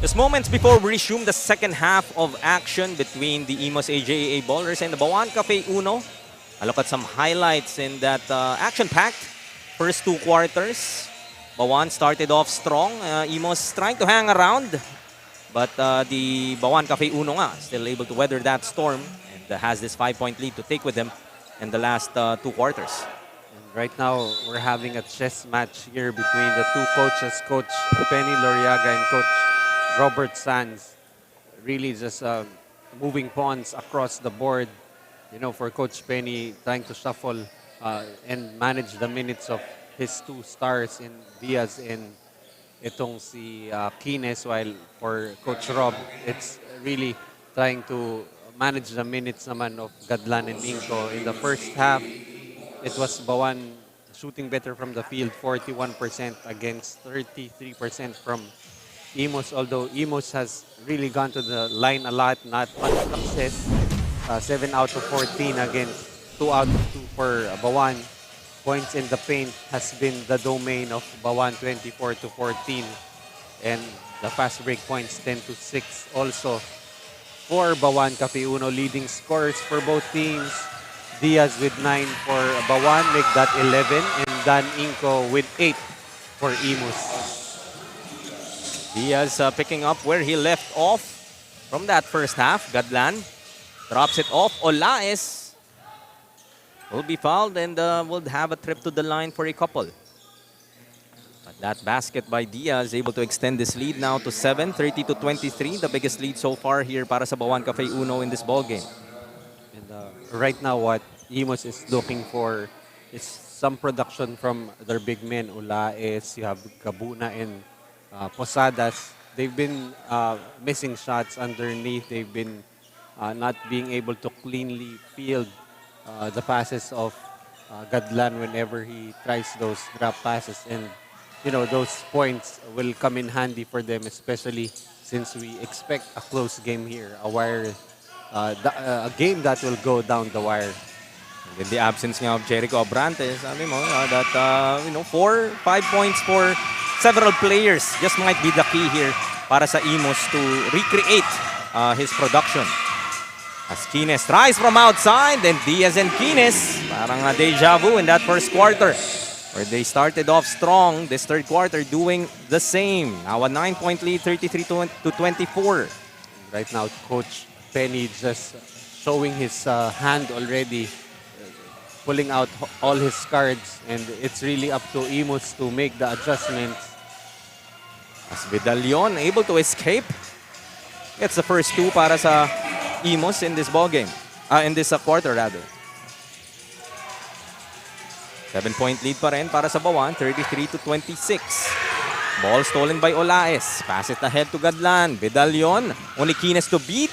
Just moments before we resume the second half of action between the Imus AJAA Ballers and the Bauan Cafe Uno. I look at some highlights in that action-packed first 2 quarters. Bauan started off strong. Imus trying to hang around. But the Bauan Cafe Uno nga still able to weather that storm and has this 5-point lead to take with them in the last 2 quarters. And right now, we're having a chess match here between the 2 coaches, Coach Penny Loriaga and Coach Robert Sands. Really just moving pawns across the board. You know, for Coach Penny, trying to shuffle and manage the minutes of his 2 stars in Diaz and itong si Kines, while for Coach Rob, it's really trying to manage the minutes naman of Gadlan and Inco. In the first half, it was Bauan shooting better from the field, 41% against 33% from Imus, although Imus has really gone to the line a lot, not much success. 7 out of 14 against 2 out of 2 for Bauan. Points in the paint has been the domain of Bauan, 24-14. And the fast break points, 10-6 also for Bauan Cafe Uno. Leading scorers for both teams. Diaz with 9 for Bauan, make that 11. And Dan Inco with 8 for Imus. Diaz picking up where he left off from that first half. Gadlan drops it off. Olaes will be fouled and will have a trip to the line for a couple. But That basket by Diaz able to extend this lead now to 7, 30-23, the biggest lead so far here para sa Bauan Cafe Uno in this ballgame. And right now, what Imus is looking for is some production from their big men. Ulaes, you have Gabuna and Posadas. They've been missing shots underneath. They've been not being able to cleanly field the passes of Gadlan whenever he tries those drop passes. And, you know, those points will come in handy for them, especially since we expect a close game here, a game that will go down the wire. In the absence nga of Jericho Abrantes, sabi mo that 4-5 points for several players just might be the key here para sa Imus to recreate his production. As Quines tries from outside, then Diaz and Quines, parang deja vu in that first quarter where they started off strong. This third quarter doing the same. Now a 9-point lead, 33-24. Right now, Coach Penny just showing his hand already, pulling out all his cards, and it's really up to Imus to make the adjustments. As Vidalion able to escape. Gets the first two para sa Imus in this ballgame. In this quarter rather. 7-point lead pa rin para sa Bauan, 33-26. Ball stolen by Olaes. Pass it ahead to Gadlan. Vidalion, only Quines to beat.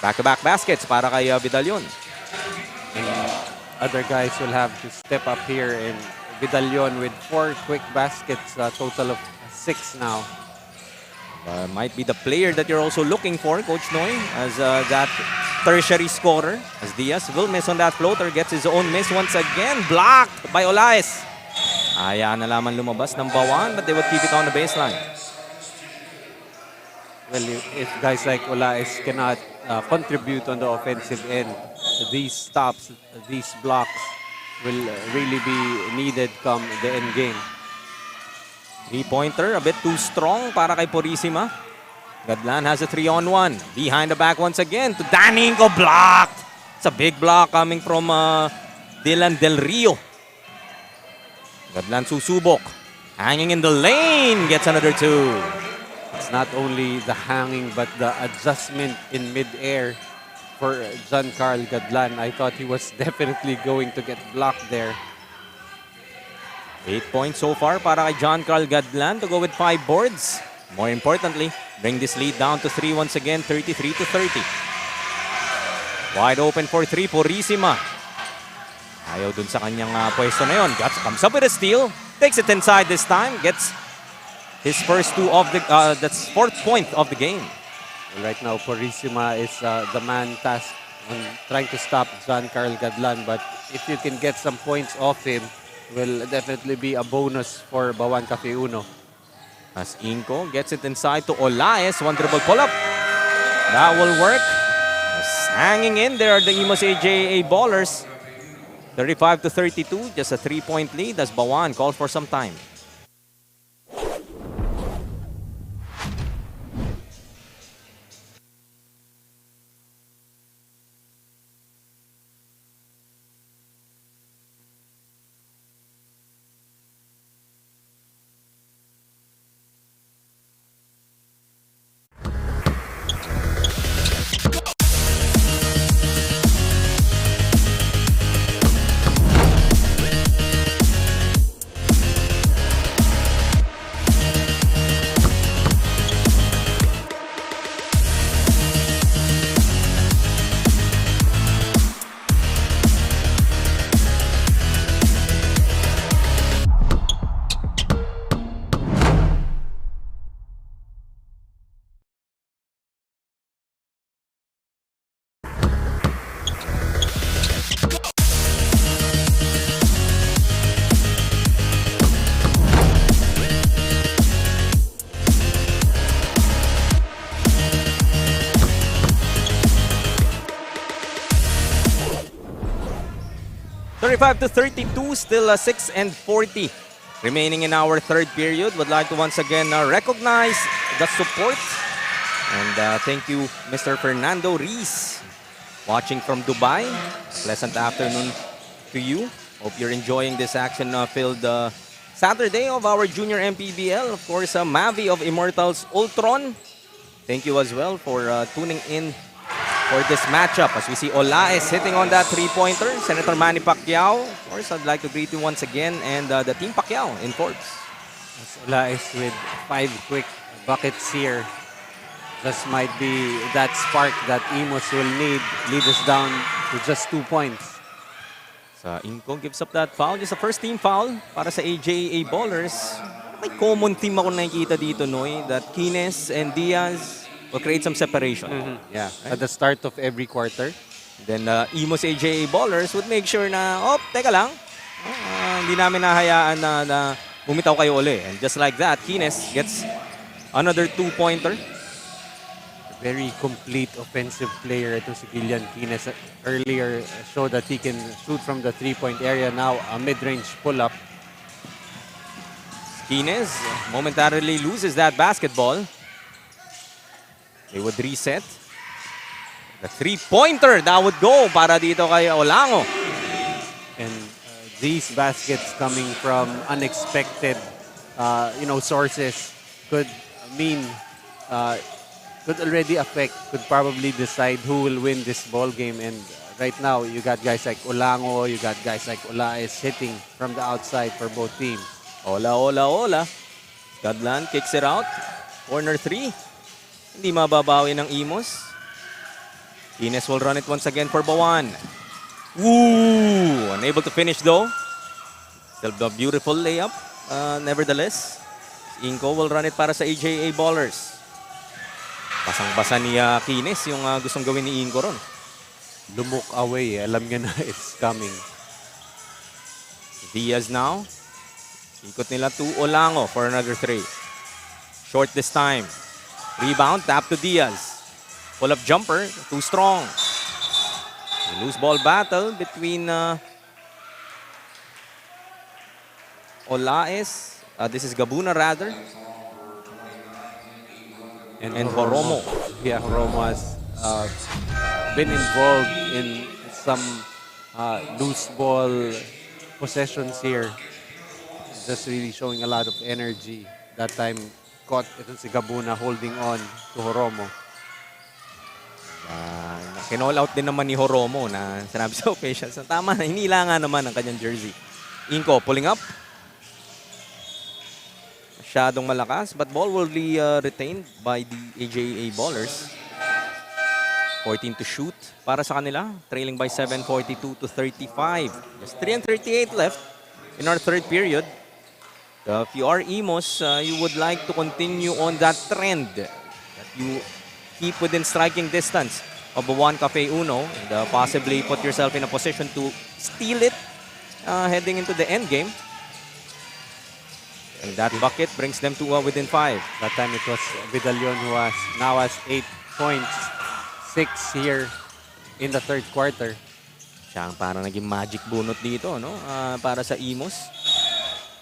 Back-to-back baskets para kay Vidalion. And other guys will have to step up here, and Vidalion with 4 quick baskets, a total of 6 now. Might be the player that you're also looking for, Coach Noy, as that tertiary scorer. As Diaz will miss on that floater, gets his own miss once again. Blocked by Olaes. Hayaan na lamang lumabas ng Bauan, but they would keep it on the baseline. Well, if guys like Olaes cannot contribute on the offensive end, these stops, these blocks will really be needed come the end game. 3-pointer, a bit too strong para kay Purisima. Gadlan has a 3-on-1. Behind the back once again to Daninko, blocked. It's a big block coming from Dylan Del Rio. Gadlan susubok. Hanging in the lane, gets another 2. It's not only the hanging but the adjustment in mid-air for John Carl Gadlan. I thought he was definitely going to get blocked there. 8 points so far para kay John Carl Gadlan to go with 5 boards. More importantly, bring this lead down to 3 once again, 33-30. Wide open for 3, Purisima. Ayaw dun sa kanyang pwesto na yun. Comes up with a steal. Takes it inside this time. Gets his first 2 of the, that's 4th point of the game. Right now, Purisima is the man tasked on trying to stop John Carl Gadlan. But if you can get some points off him, will definitely be a bonus for Bauan Cafe Uno. As Inko gets it inside to Olaes. One dribble pull-up. That will work. As hanging in there are the Imus AJA ballers. 35-32. Just a 3-point lead as Bauan called for some time. To 32, still 6-40 remaining in our third period. Would like to once again recognize the support and thank you, Mr. Fernando Rees, watching from Dubai. Pleasant afternoon to you. Hope you're enjoying this action-filled Saturday of our junior MPBL. Of course, Mavi of Immortals Ultron. Thank you as well for tuning in for this matchup. As we see Olaes hitting on that three-pointer. Senator Manny Pacquiao. Of course, I'd like to greet you once again. And the Team Pacquiao in Forbes. Olaes with 5 quick buckets here. Just might be that spark that Imus will lead us down to just 2 points. Sa Inco gives up that foul. Just a first team foul para sa AJA Ballers. May common team ako nakikita dito, Noy, that Kines and Diaz will create some separation. Yeah, at the start of every quarter. Then Imus AJA Ballers would make sure na, teka lang, hindi namin nahayaan na bumitaw kayo uli. And just like that, Kines gets another 2-pointer. Very complete offensive player itong si Gillian Kines. Earlier showed that he can shoot from the 3-point area. Now a mid-range pull-up. Kines momentarily loses that basketball. They would reset. The 3-pointer that would go para dito kay Olango. And these baskets coming from unexpected sources could mean could already affect, could probably decide who will win this ball game. And right now, you got guys like Olango, you got guys like Olaes hitting from the outside for both teams. Ola. Gadlan kicks it out. Corner 3. Hindi mababawi ng Imus. Ines will run it once again for Bauan. Woo! Unable to finish though. Still a beautiful layup. Nevertheless, Inco will run it para sa AJA Ballers. Basang-basa ni Kines yung gustong gawin ni Inco ron. Lumok away. Alam niya na it's coming. Diaz now. Ikot nila to Olango for another 3. Short this time. Rebound, tap to Diaz. Pull-up jumper, too strong. A loose ball battle between Olaes. This is Gabuna rather. And Horomo. Yeah, Horomo has been involved in some loose ball possessions here. Just really showing a lot of energy. That time, caught ito si Gabuna holding on to Horomo. Kinall out din naman ni Horomo na sinabi sa officials. Tama na, hinila nga naman ang kanyang jersey. Inco pulling up. Masyadong malakas, but ball will be retained by the AJA Ballers. 14 to shoot para sa kanila. Trailing by 7, 42 to 35. There's 3:38 left in our third period. If you are Imus, you would like to continue on that trend. That you keep within striking distance of Bauan Cafe Uno. And possibly put yourself in a position to steal it heading into the end game. And that bucket brings them to within 5. That time it was Vidalion who now has 8 points, 6 here in the third quarter. Siya ang parang naging magic bunot dito, no? Para sa Imus.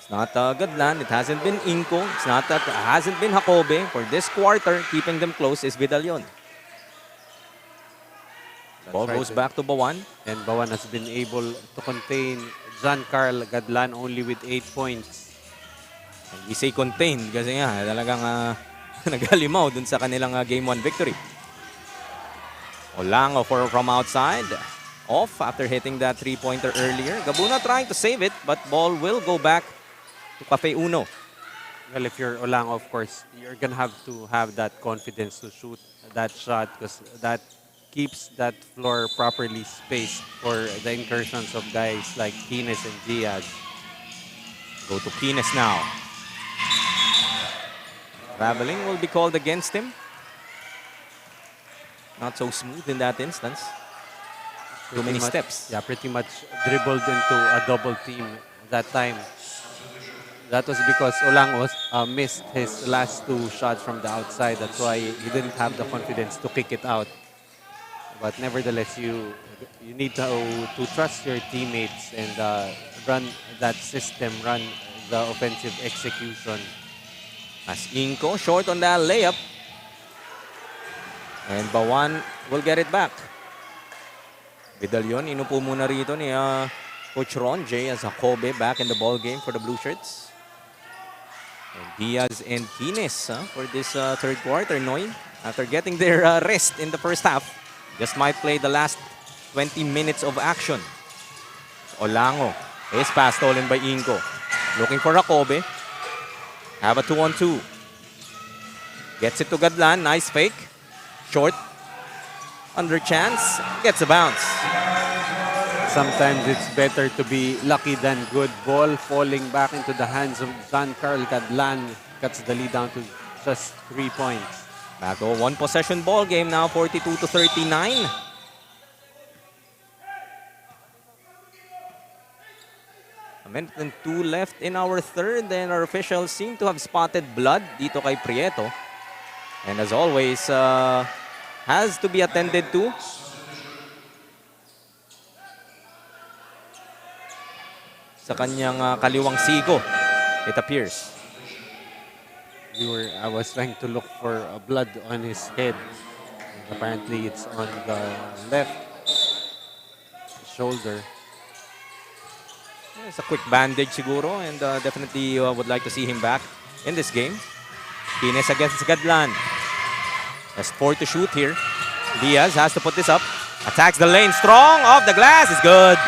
It's not Gadlan. It hasn't been Inco. It's not that hasn't been Jacobe. For this quarter, keeping them close is Vidalion. Ball goes back to Bauan. And Bauan has been able to contain John Carl Gadlan only with 8 points. And we say contained kasi nga talagang nagalimaw dun sa kanilang Game 1 victory. Olango from outside. Off after hitting that 3-pointer earlier. Gabuna trying to save it, but ball will go back to Cafe Uno. Well, if you're Olango, of course, you're going to have that confidence to shoot that shot because that keeps that floor properly spaced for the incursions of guys like Kines and Diaz. Go to Kines now. Traveling will be called against him. Not so smooth in that instance. Too many steps. Yeah, pretty much dribbled into a double team that time. That was because Olango missed his last 2 shots from the outside. That's why he didn't have the confidence to kick it out. But nevertheless, you need to trust your teammates and run that system, run the offensive execution. As Inco short on that layup. And Bauan will get it back. Vidalion, inupo muna rito ni Coach Ron J as Jacobe back in the ball game for the Blue Shirts. Diaz and Kines for this third quarter, Noy. After getting their rest in the first half, just might play the last 20 minutes of action. Olango. His pass stolen by Ingo. Looking for Rakobe. Have a 2-on-2. Gets it to Gadlan. Nice fake. Short. Under chance. Gets a bounce. Sometimes it's better to be lucky than good. Ball falling back into the hands of Jean-Carl Gadlan cuts the lead down to just 3 points. Back to a one-possession ball game now, 42-39. A minute and 2 left in our third, and our officials seem to have spotted blood dito kay Prieto. And as always, has to be attended to. Sa kanyang kaliwang sigo, it appears. I was trying to look for blood on his head. Apparently, it's on the left shoulder. It's a quick bandage siguro, and definitely would like to see him back in this game. Kines against Gadlan. Has 4 to shoot here. Diaz has to put this up. Attacks the lane strong. Off the glass is good.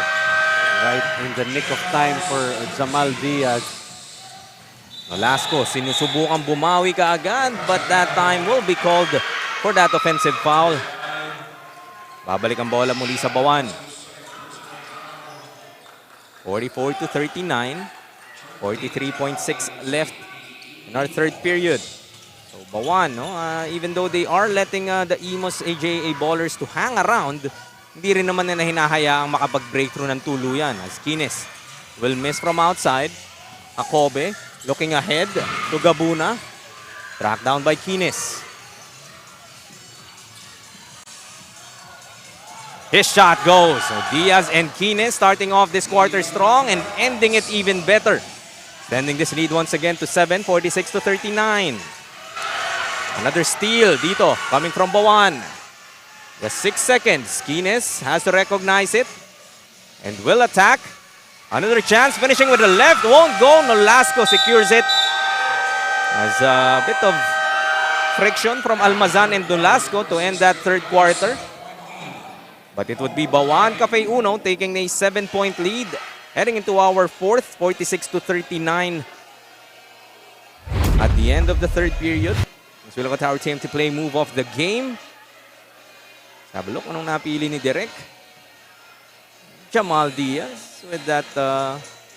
Right in the nick of time for Jamal Diaz. Nolasco, sinusubukan bumawi kaagad, but that time will be called for that offensive foul. Babalik ang bola muli sa Bauan. 44-39. 43.6 left in our third period. So Bauan, no? Even though they are letting the Imus AJA ballers to hang around, hindi rin naman na hinahayaang makapag-breakthrough ng tuluyan. As Kines will miss from outside. Akobe looking ahead to Gabuna. Tracked down by Kines. His shot goes. So Diaz and Kines starting off this quarter strong and ending it even better. Extending this lead once again to 7, 46-39. Another steal dito coming from Bauan. Just 6 seconds. Kines has to recognize it and will attack. Another chance, finishing with the left. Won't go. Nolasco secures it. There's a bit of friction from Almazan and Nolasco to end that third quarter. But it would be Bauan Cafe Uno taking a 7-point lead. Heading into our fourth, 46-39. At the end of the third period, as we look at our team to play move of the game. Sabi, look, anong napili ni Direk? Jamal Diaz with that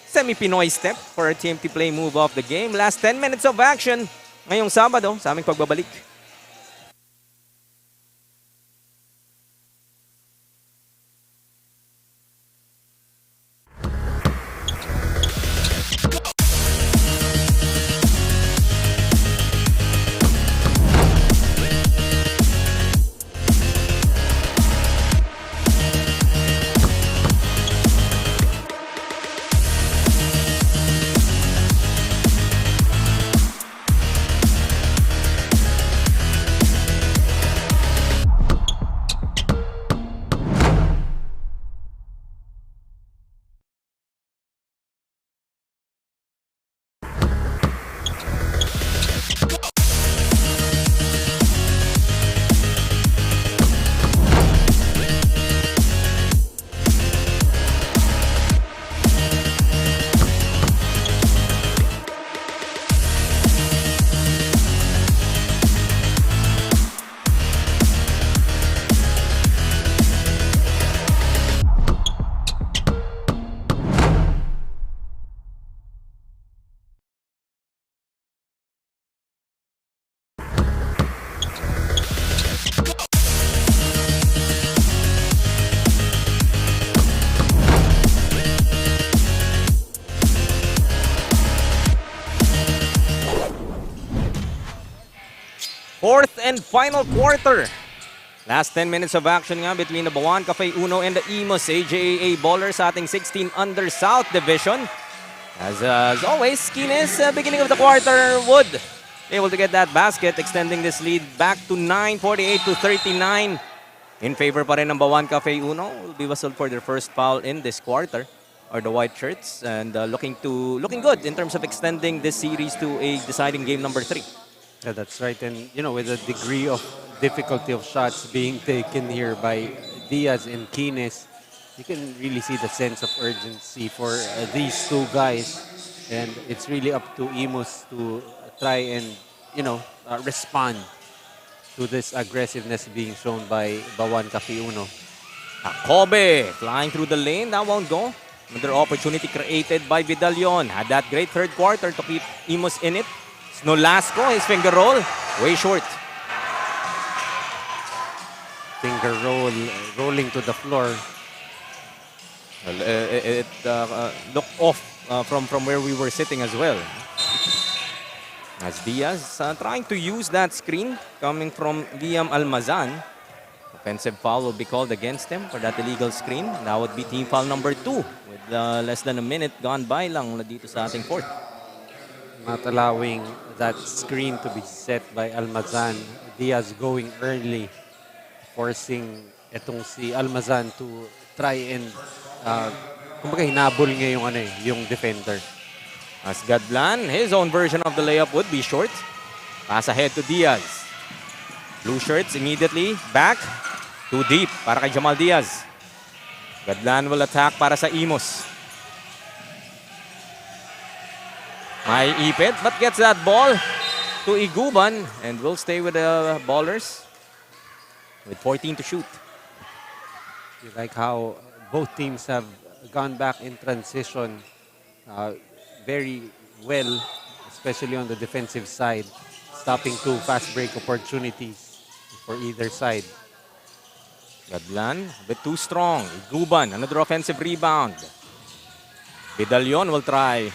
semi-Pinoy step for our team to play move of the game. Last 10 minutes of action ngayong Sabado sa aming pagbabalik. Fourth and final quarter. Last 10 minutes of action nga between the Bauan Cafe Uno and the Imus AJA ballers sa ating 16 under South Division. As always, Kines, beginning of the quarter, would able to get that basket, extending this lead back to 9, 48-39. In favor pa rin ng Bauan Cafe Uno. Will be whistled for their first foul in this quarter. or the white shirts, and looking good in terms of extending this series to a deciding game number 3. Yeah, that's right. And, with the degree of difficulty of shots being taken here by Diaz and Kines, you can really see the sense of urgency for these two guys. And it's really up to Imus to try and, respond to this aggressiveness being shown by Bauan Uno. Kobe flying through the lane. That won't go. Another opportunity created by Vidalion. Had that great third quarter to keep Imus in it. Nolasco, his finger roll, way short. Finger roll, rolling to the floor. Well, it looked off from where we were sitting as well. As Diaz trying to use that screen coming from Liam Almazan. Offensive foul will be called against him for that illegal screen. That would be team foul number 2 with less than a minute gone by lang dito sa ating fourth. Not allowing that screen to be set by Almazan. Diaz going early, forcing itong si Almazan to try and kumbaga hinabol niya yung defender. As Gadlan, his own version of the layup would be short. Pass ahead to Diaz. Blue shirts immediately back. Too deep para kay Jamal Diaz. Gadlan will attack para sa Imus. May ipit but gets that ball to Iguban and will stay with the ballers with 14 to shoot. You like how both teams have gone back in transition very well, especially on the defensive side, stopping 2 fast break opportunities for either side. Gadlan, a bit too strong. Iguban, another offensive rebound. Vidalion will try.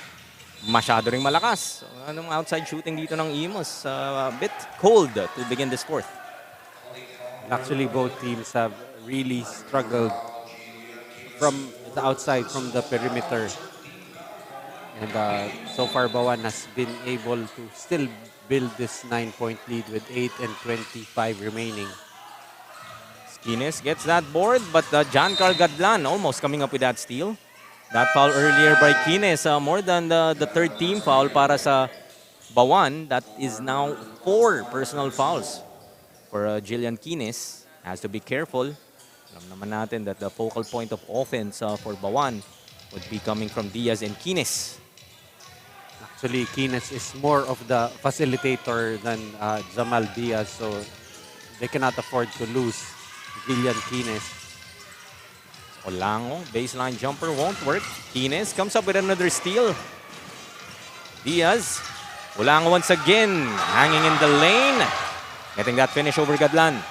Masyado ring malakas. So, anong outside shooting dito ng Imus? A bit cold to begin this fourth. Actually, both teams have really struggled from the outside, from the perimeter. And so far, Bauan has been able to still build this 9-point lead with 8 and 25 remaining. Kines gets that board, but Giancarl Gadlan almost coming up with that steal. That foul earlier by Kines, more than the third team foul para sa Bauan. That is now 4 personal fouls for Jillian Kines. Has to be careful. Alam naman natin that the focal point of offense for Bauan would be coming from Diaz and Kines. Actually, Kines is more of the facilitator than Jamal Diaz, so they cannot afford to lose Jillian Kines. Olango, baseline jumper won't work. Kines comes up with another steal. Diaz, Olango once again, hanging in the lane. Getting that finish over Gadlan.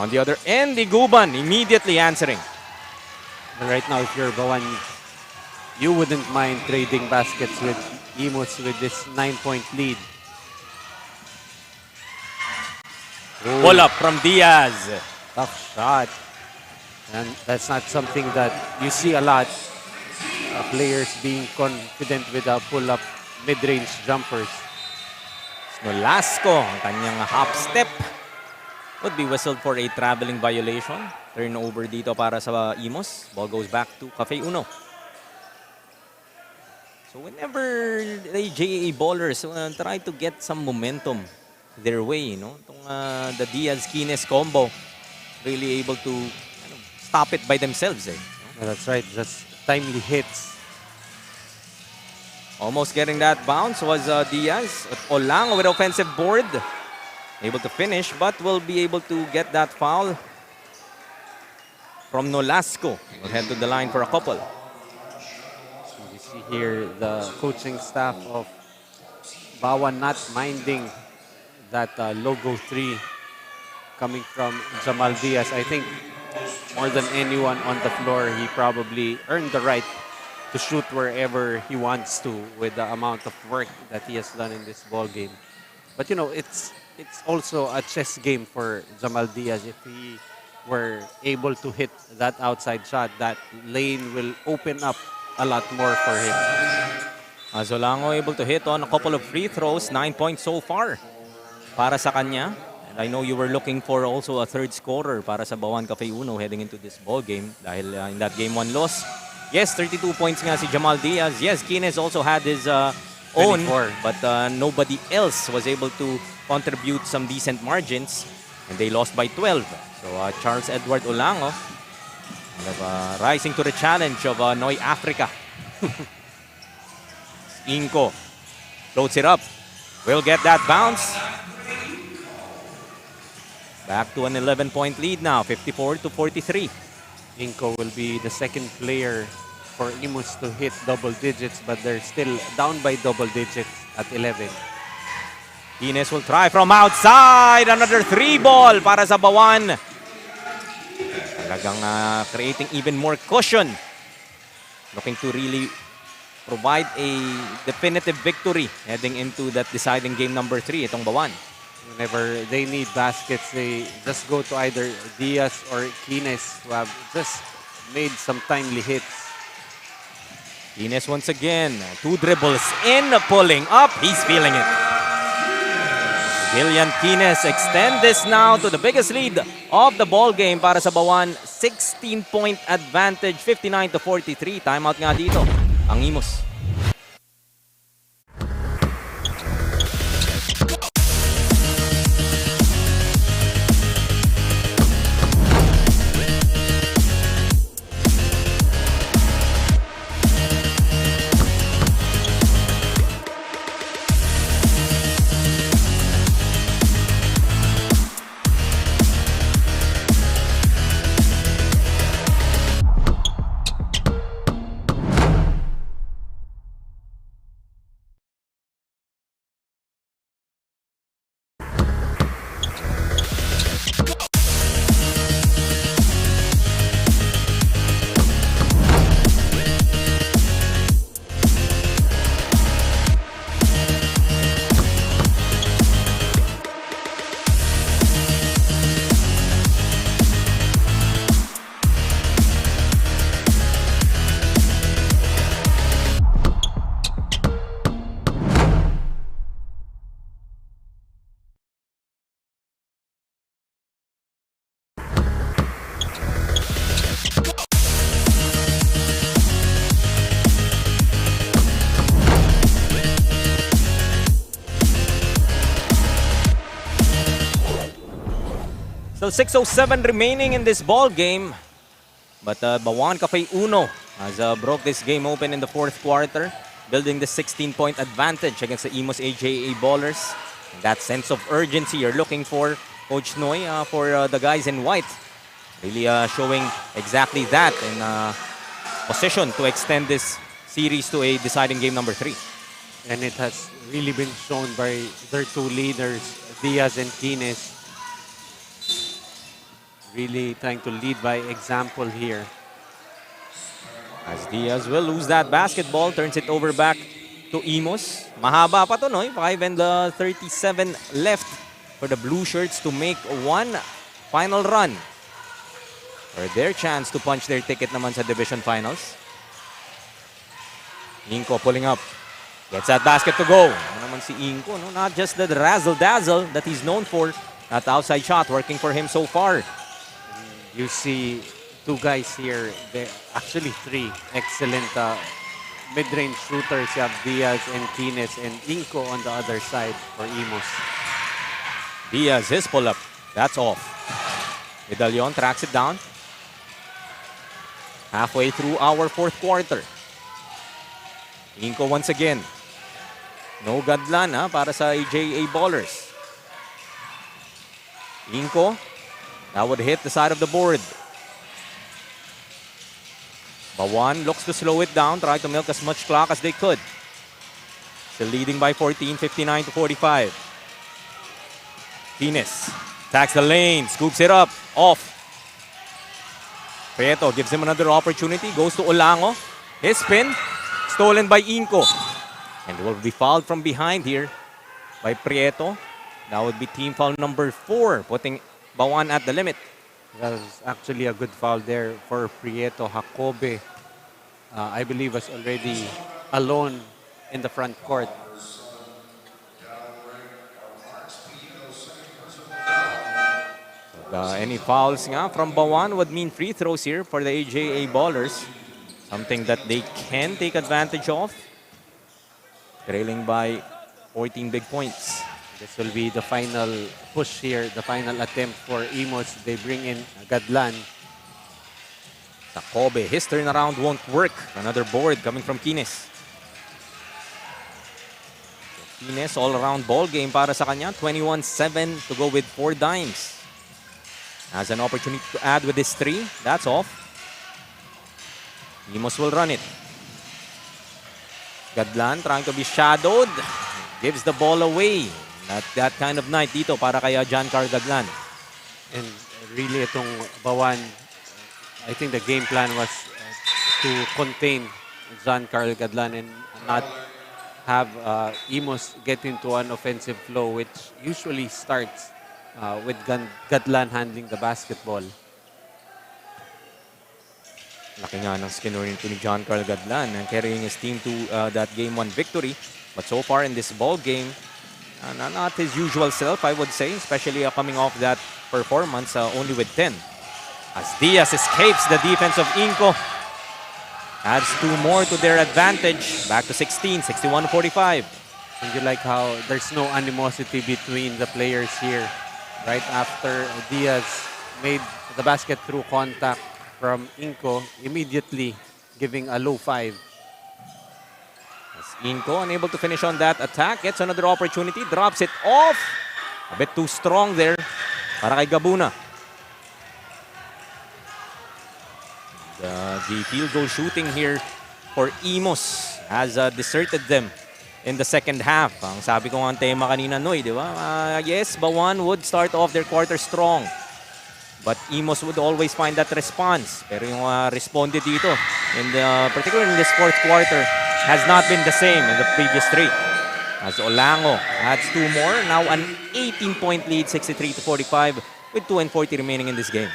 On the other end, Iguban immediately answering. And right now, if you're Bauan, you wouldn't mind trading baskets with Imus with this 9-point lead. Pull up from Diaz. Tough shot. And that's not something that you see a lot. Players being confident with pull-up mid-range jumpers. Nolasco, ang kanyang hop step would be whistled for a traveling violation. Turnover dito para sa Imus. Ball goes back to Cafe Uno. So whenever the JA ballers try to get some momentum their way, the Diaz-Kines combo, really able to stop it by themselves. That's right, just timely hits. Almost getting that bounce was Diaz. Olango with offensive board. Able to finish, but will be able to get that foul from Nolasco. Will head to the line for a couple. You see here the coaching staff of Bauan not minding that logo 3 coming from Jamal Diaz. I think more than anyone on the floor, he probably earned the right to shoot wherever he wants to with the amount of work that he has done in this ball game. But it's also a chess game for Jamal Diaz. If he were able to hit that outside shot, that lane will open up a lot more for him. Olango able to hit on a couple of free throws. 9 points so far para sa kanya. And I know you were looking for also a third scorer para sa Bauan Cafe Uno heading into this ball game dahil in that game 1 loss. Yes, 32 points nga si Jamal Diaz. Yes, Kines also had his own, 24. but nobody else was able to contribute some decent margins, and they lost by 12. So Charles Edward Olango kind of rising to the challenge of Noy Africa. Inko floats it up. Will get that bounce. Back to an 11-point lead now, 54-43. Inco will be the second player for Imus to hit double digits, but they're still down by double digits at 11. Ines will try from outside. Another 3-ball para sa Bauan. Talagang creating even more cushion. Looking to really provide a definitive victory heading into that deciding game number 3, itong Bauan. Whenever they need baskets, they just go to either Diaz or Kines, who have just made some timely hits. Ines once again, 2 dribbles in, pulling up. He's feeling it. Gillian Kines extend this now to the biggest lead of the ball game para sa Bauan. 16-point advantage, 59-43. Timeout nga dito ang Imus. So 6:07 remaining in this ball game. But Bauan Cafe Uno has broke this game open in the 4th quarter, building the 16-point advantage against the Imus AJA Ballers. And that sense of urgency you're looking for, Coach Noy, for the guys in white. Really showing exactly that in position to extend this series to a deciding game number 3. And it has really been shown by their 2 leaders, Diaz and Kines. Really trying to lead by example here. As Diaz will lose that basketball, turns it over back to Imus. Mahaba pa to, no? 5:37 left for the Blue Shirts to make one final run. For their chance to punch their ticket naman sa Division Finals. Inko pulling up. Gets that basket to go. Ano naman si Inko, no? Not just the razzle-dazzle that he's known for. That outside shot working for him so far. You see 2 guys here, actually 3 excellent mid-range shooters. You have Diaz and Kines and Inco on the other side for Imus. Diaz, his pull-up. That's off. Medallion tracks it down. Halfway through our 4th quarter. Inco once again. No gadlan para sa AJA Ballers. Inco. That would hit the side of the board. Bauan looks to slow it down, try to milk as much clock as they could. Still leading by 14, 59-45. Kines attacks the lane, scoops it up, off. Prieto gives him another opportunity, goes to Olango. His spin, stolen by Inco. And will be fouled from behind here by Prieto. That would be team foul number 4, putting Bauan at the limit. That was actually a good foul there for Prieto. Jacobe, I believe, was already alone in the front court. Any fouls nga from Bauan would mean free throws here for the AJA Ballers. Something that they can take advantage of. Trailing by 14 big points. This will be the final push here, the final attempt for Imus. They bring in Gadlan. Takobe, his turnaround won't work. Another board coming from Kines. Kines, all-around ball game para sa kanya. 21-7 to go with 4 dimes. Has an opportunity to add with this 3. That's off. Imus will run it. Gadlan trying to be shadowed. Gives the ball away. Not that kind of night dito para kaya Giancarlo Gadlan. And really itong Bauan, I think the game plan was to contain Giancarlo Gadlan and not have Imus get into an offensive flow, which usually starts with Gadlan handling the basketball. Laki nga ng skinner ni Giancarlo Gadlan and carrying his team to that Game 1 victory. But so far in this ball game, not his usual self, I would say, especially coming off that performance only with 10. As Diaz escapes the defense of Inco, adds 2 more to their advantage. Back to 16, 61-45. And you like how there's no animosity between the players here. Right after Diaz made the basket through contact from Inco, immediately giving a low 5. As Inco unable to finish on that attack, gets another opportunity, drops it off. A bit too strong there para kay Gabuna. The field goal shooting here for Imus has deserted them in the second half. Ang sabi ko nga ang tema kanina, Noy, di ba? Yes, Bauan would start off their quarter strong. But Imus would always find that response. Pero yung responded dito, particularly in this fourth quarter, has not been the same in the previous 3. As Olango adds 2 more. Now an 18-point lead, 63-45, with 2:40 remaining in this game.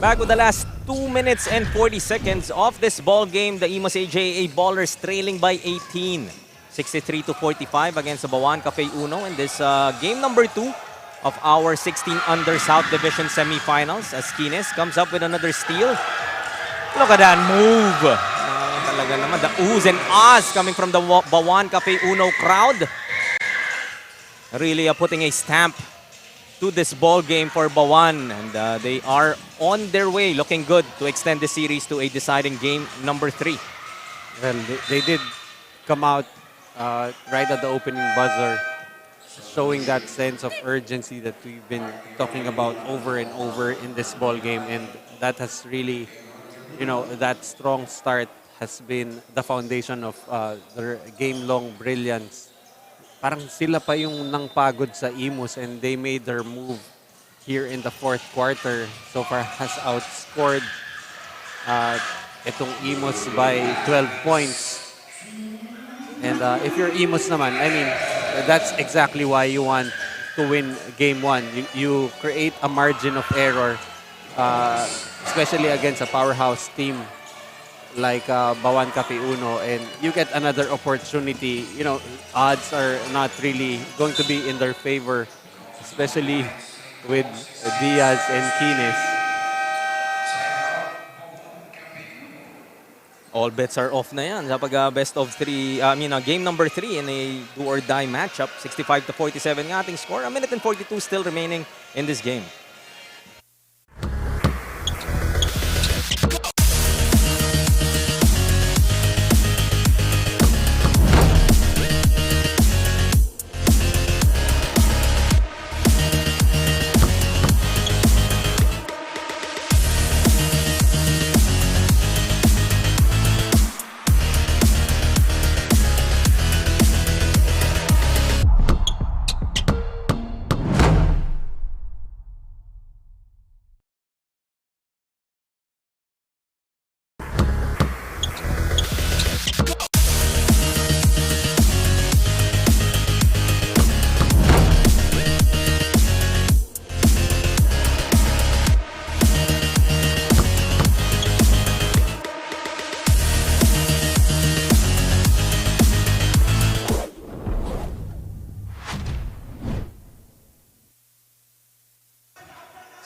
Back with the last 2 minutes and 40 seconds of this ball game. The Imus AJA Ballers trailing by 18. 63-45 against the Bauan Cafe Uno in this game number 2 of our 16 under South Division semifinals. As Kines comes up with another steal. Look at that move. Talaga naman, the oohs and ahs coming from the Bauan Cafe Uno crowd. Really putting a stamp to this ball game for Bauan, and they are on their way, looking good to extend the series to a deciding game number 3. Well, they did come out right at the opening buzzer, showing that sense of urgency that we've been talking about over and over in this ball game, and that has really, that strong start has been the foundation of their game-long brilliance. Parang sila pa yung nangpagod sa Imus, and they made their move here in the fourth quarter. So far has outscored itong Imus by 12 points. And if you're Imus naman, I mean, that's exactly why you want to win game 1. You create a margin of error, especially against a powerhouse team like Bauan Cafe Uno, and you get another opportunity. Odds are not really going to be in their favor, especially with Diaz and Kines. All bets are off na yan sa pag best of 3, game number 3 in a do or die matchup. 65-47 nga ating score. A minute and 42 still remaining in this game.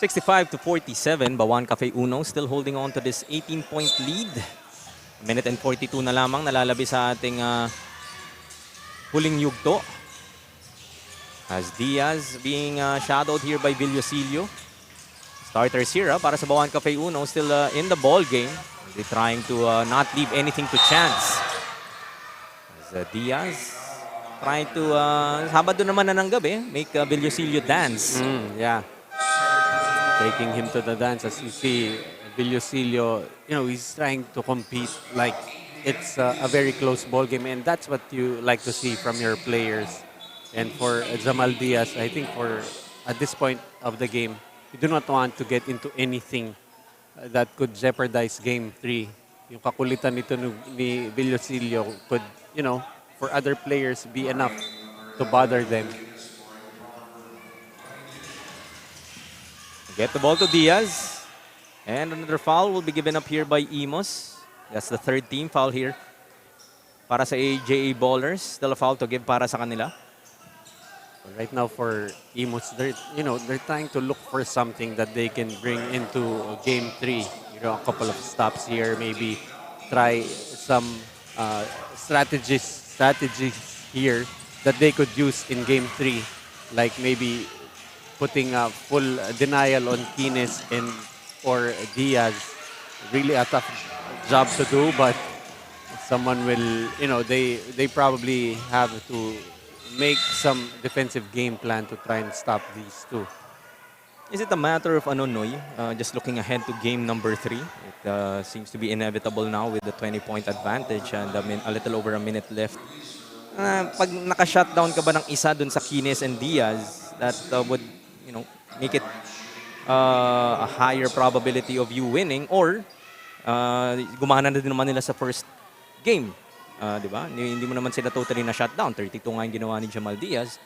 $65-47, Bauan Cafe Uno still holding on to this 18-point lead. A minute and 42 na lamang nalalabi sa ating huling yugto. As Diaz being shadowed here by Villosilio. Starters here para sa Bauan Cafe Uno still in the ball game. They're trying to not leave anything to chance. As Diaz trying to, Sabado naman na ng gabi, make Villosilio dance. Yeah. Taking him to the dance. As you see, Villosilio, he's trying to compete like it's a very close ball game, and that's what you like to see from your players. And for Jamal Diaz, I think at this point of the game, you do not want to get into anything that could jeopardize Game 3. Yung kakulitan nito ni Villosilio could, for other players, be enough to bother them. Get the ball to Diaz. And another foul will be given up here by Imus. That's the third team foul here para sa AJA Ballers. Still a foul to give para sa kanila. Right now for Imus, they're trying to look for something that they can bring into Game 3. A couple of stops here, maybe try some strategies here that they could use in Game 3. Like maybe putting a full denial on Kines or Diaz. Really a tough job to do, but someone will, they probably have to make some defensive game plan to try and stop these two. Is it a matter of Noy? Just looking ahead to game number 3. It seems to be inevitable now with the 20-point advantage and a little over a minute left. Pag naka-shutdown ka ba ng isa dun sa Kines and Diaz, that would make it a higher probability of you winning, or gumana na din naman nila sa first game. Di ba? Hindi mo naman sila totally na shutdown. 32 nga yung ginawa ni Jamal Diaz.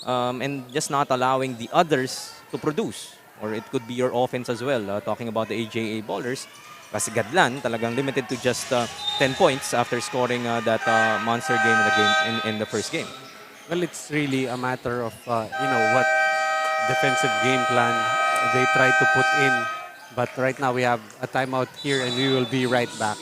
And just not allowing the others to produce. Or it could be your offense as well. Talking about the AJA Ballers. Kasi Gadlan talagang limited to just 10 points after scoring that monster game in the first game. Well, it's really a matter of what defensive game plan they try to put in. But right now we have a timeout here and we will be right back.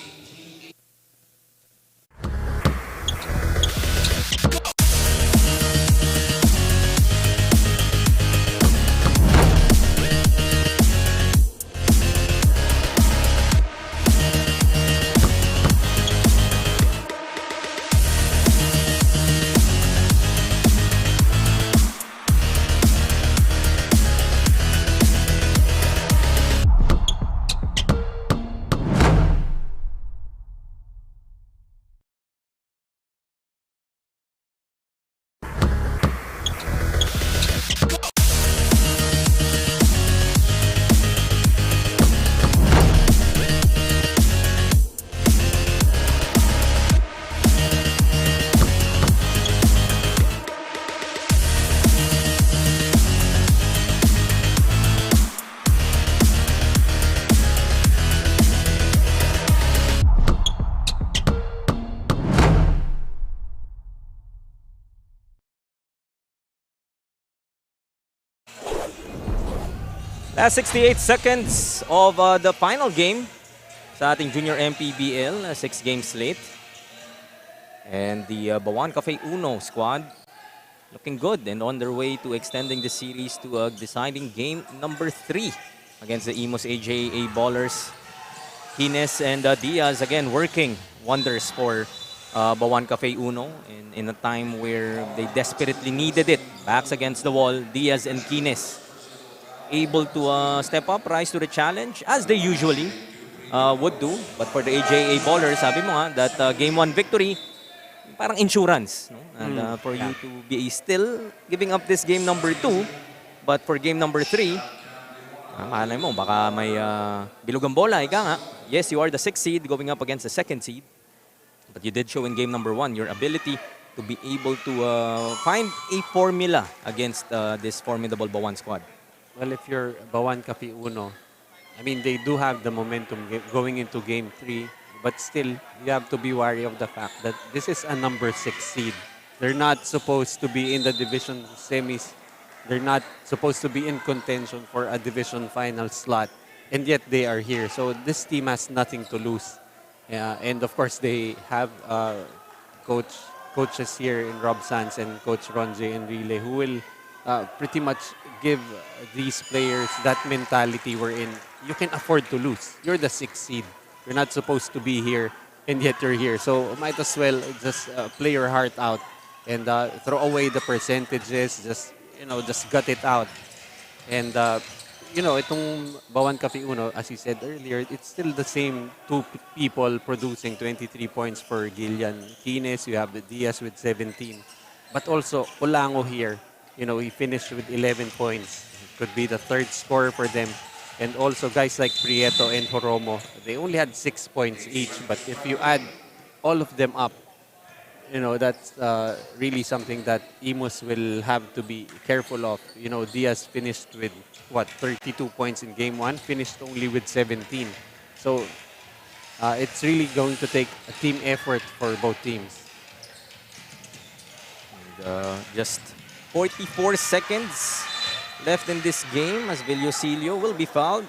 Last 68 seconds of the final game. sa ating Junior MPBL, 6-game slate. And the Bauan Cafe Uno squad looking good and on their way to extending the series to a deciding game number 3 against the Imus AJA Ballers. Kines and Diaz again working wonders for Bauan Cafe Uno in a time where they desperately needed it. Backs against the wall, Diaz and Kines able to step up, rise to the challenge as they usually would do. But for the AJA Ballers, sabi mo nga, that game 1 victory, parang insurance. No? And for you to be still giving up this game number 2, but for game number 3, malay mo, baka may bilugang bola, ika nga. Yes, you are the 6th seed going up against the 2nd seed. But you did show in game number 1 your ability to be able to find a formula against this formidable Bauan squad. Well, if you're Bauan Cafe Uno, I mean, they do have the momentum going into game 3, but still, you have to be wary of the fact that this is a number 6 seed. They're not supposed to be in the division semis. They're not supposed to be in contention for a division final slot, and yet they are here. So this team has nothing to lose. And of course, they have coaches here in Rob Sanz and Coach Ronje Enrile who will pretty much give these players that mentality wherein you can afford to lose. You're the 6th seed. You're not supposed to be here, and yet you're here. So might as well just play your heart out and throw away the percentages. Just gut it out. And itong Bauan Cafe Uno, as you said earlier, it's still the same two people producing 23 points for Gillian Kines. You have the Diaz with 17. But also, Olango here, he finished with 11 points. Could be the 3rd scorer for them. And also guys like Prieto and Joromo, they only had 6 points each. But if you add all of them up, that's really something that Imus will have to be careful of. Diaz finished with, 32 points in game 1, finished only with 17. So it's really going to take a team effort for both teams. And, just 44 seconds left in this game as Villosilio will be fouled.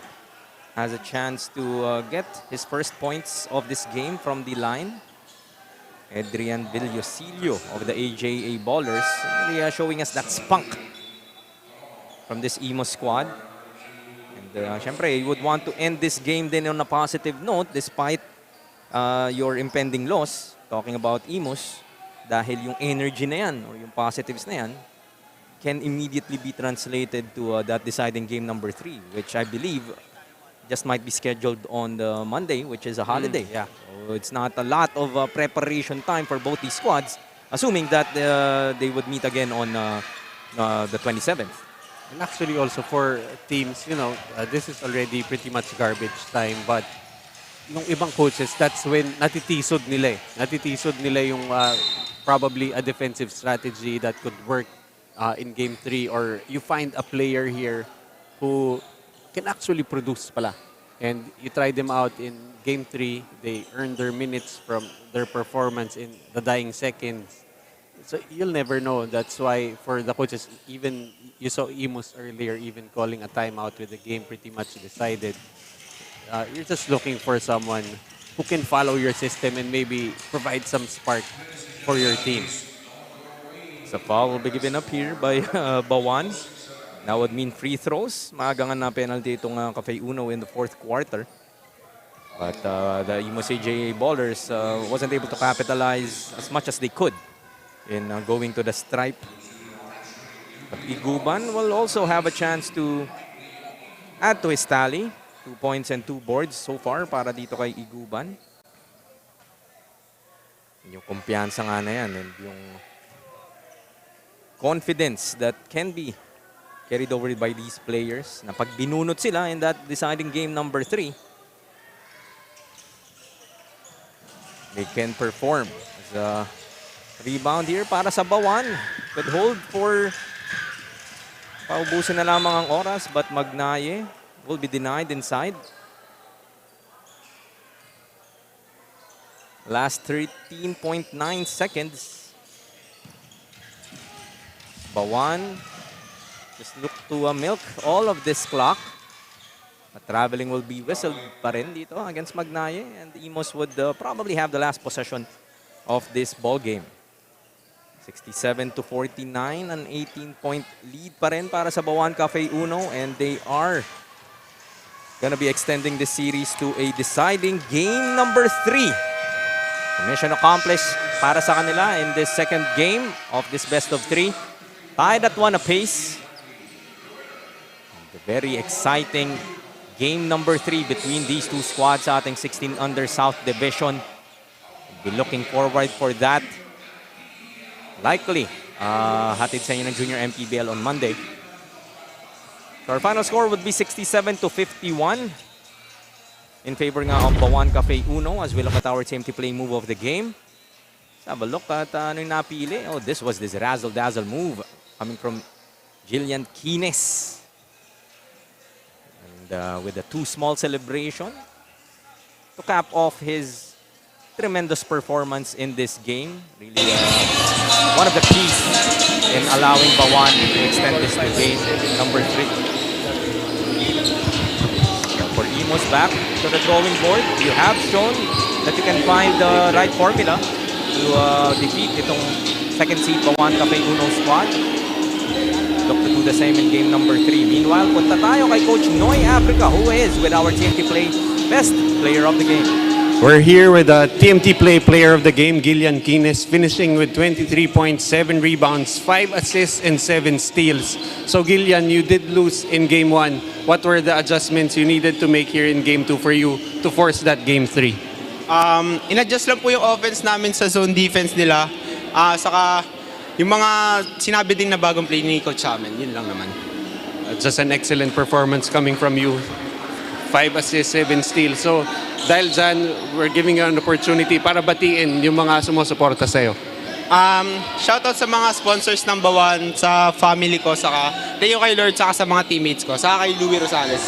Has a chance to get his first points of this game from the line. Adrian Villosilio of the AJA Ballers really showing us that spunk from this Imus squad. And syempre, you would want to end this game then on a positive note despite your impending loss. Talking about Imus, dahil yung energy na yan or yung positives na yan can immediately be translated to that deciding game number 3, which I believe just might be scheduled on the Monday, which is a holiday. Yeah. So it's not a lot of preparation time for both these squads, assuming that they would meet again on the 27th. And actually also for teams, this is already pretty much garbage time. But yung ibang coaches, that's when natitisod nila eh. Natitisod nila yung probably a defensive strategy that could work in game 3, or you find a player here who can actually produce pala. And you try them out in game 3, they earn their minutes from their performance in the dying seconds. So you'll never know. That's why for the coaches, even you saw Imus earlier even calling a timeout with the game pretty much decided. You're just looking for someone who can follow your system and maybe provide some spark for your team. So foul will be given up here by Bauan. That would mean free throws. Maaga nga na penalty itong Cafe Uno in the 4th quarter. But the Imus AJA Ballers wasn't able to capitalize as much as they could in going to the stripe. But Iguban will also have a chance to add to his tally. 2 points and 2 boards so far para dito kay Iguban. Yung kumpiyansa nga na yan and yung confidence that can be carried over by these players na pag binunot sila in that deciding game number 3, they can perform. As a rebound here para sa Bauan. Could hold for paubusin na lamang ang oras, but Magnaye will be denied inside. Last 13.9 seconds. Bauan just look to milk all of this clock. But traveling will be whistled pa rin dito against Magnaye, and Imus would probably have the last possession of this ball game. 67-49, an 18-point lead pa rin para sa Bauan Cafe Uno, and they are gonna be extending this series to a deciding game number 3. Mission accomplished para sa kanila in this second game of this best of 3. Tied at 1 apace. The very exciting game number 3 between these two squads sa ating 16 under South Division. We'll be looking forward for that. Likely, hatid sa inyo ng Junior MPBL on Monday. So our final score would be 67-51 in favor nga of Bauan Cafe Uno as we look at our team to play move of the game. Let's have a look at ano yung napili. Oh, this was this razzle-dazzle move coming from Jillian Kines. And with a 2 small celebration to cap off his tremendous performance in this game. Really one of the keys in allowing Bauan to extend this to game number 3. For Imus back to the drawing board, you have shown that you can find the right formula to defeat itong second seed Bauan Cafe Uno squad. Look to do the same in game number 3. Meanwhile, punta tayo kay Coach Noy Africa, who is with our TMT Play Best Player of the Game. We're here with the TMT Play Player of the Game, Gillian Kines, finishing with 23 points, 7 rebounds, 5 assists, and 7 steals. So Gillian, you did lose in Game 1. What were the adjustments you needed to make here in Game 2 for you to force that Game 3? In-adjust lang po yung offense namin sa zone defense nila. Saka yung mga sinabi din na bagong play ni Coach sa amin, yun lang naman. Just an excellent performance coming from you. 5 assists, 7 steals. So, dahil dyan, we're giving you an opportunity para batiin yung mga sumusuporta sa'yo. Shoutout sa mga sponsors ng Bauan, sa family ko, saka tayo kay Lord, saka sa mga teammates ko, saka kay Louie Rosales.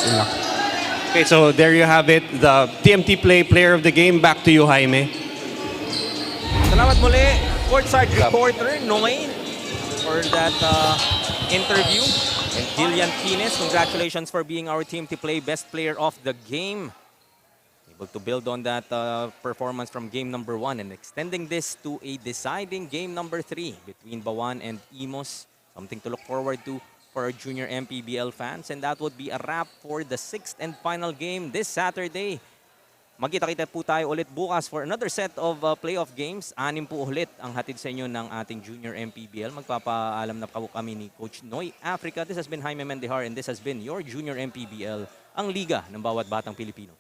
Okay, so there you have it. The TMT Play Player of the Game. Back to you, Jaime. Salamat muli, courtside reporter Noy, for that interview. And Jillian Kines, congratulations for being our team to play best player of the game. Able to build on that performance from game number 1 and extending this to a deciding game number 3 between Bauan and Imus. Something to look forward to for our junior MPBL fans. And that would be a wrap for the 6th and final game this Saturday. Magkita-kita po tayo ulit bukas for another set of playoff games. 6 po ulit ang hatid sa inyo ng ating junior MPBL. Magpapaalam na po kami ni Coach Noy Africa. This has been Jaime Mendihar and this has been your junior MPBL, ang liga ng bawat batang Pilipino.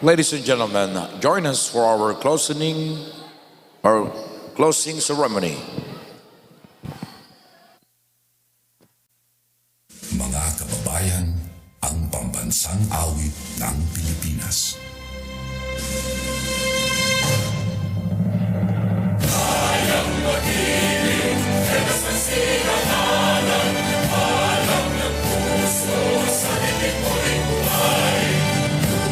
Ladies and gentlemen, join us for our closing ceremony. Mga kababayan, ang pambansang awit ng Pilipinas. Kayang magiliw, egas ng sinanalan, alam ng puso sa litig mo'y buhay.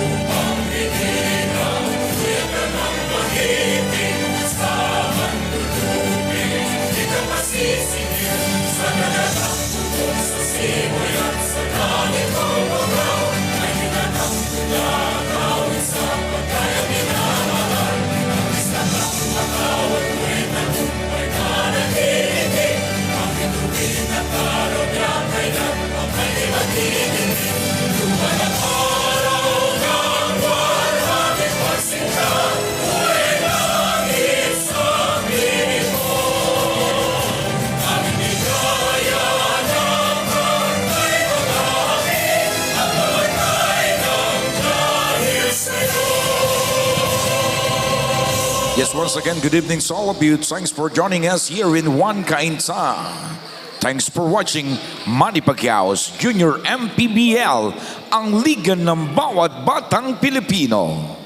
Lupang hinilang, kuya ka ng magiting, sa manlulupin, di ka masisingil, sa nagatang tugon sa simoy at sa langit ang magaw, ay hinanang tulagaw, sa pagkaya minamahal, ang isang ang makawat mo'y nagumpay na nakikinig, ang hituin at araw niya kailan ang kanyang magkikinig, luman ang araw ng walang pasinta, buhay langit sa Pilipinas. Ang higaya ng hangay pag-amin, ang hangay ng dahil sa'yo. Yes, once again, good evening to all of you. Thanks for joining us here in Cainta. Thanks for watching Manny Pacquiao's Junior MPBL, ang liga ng bawat batang Pilipino.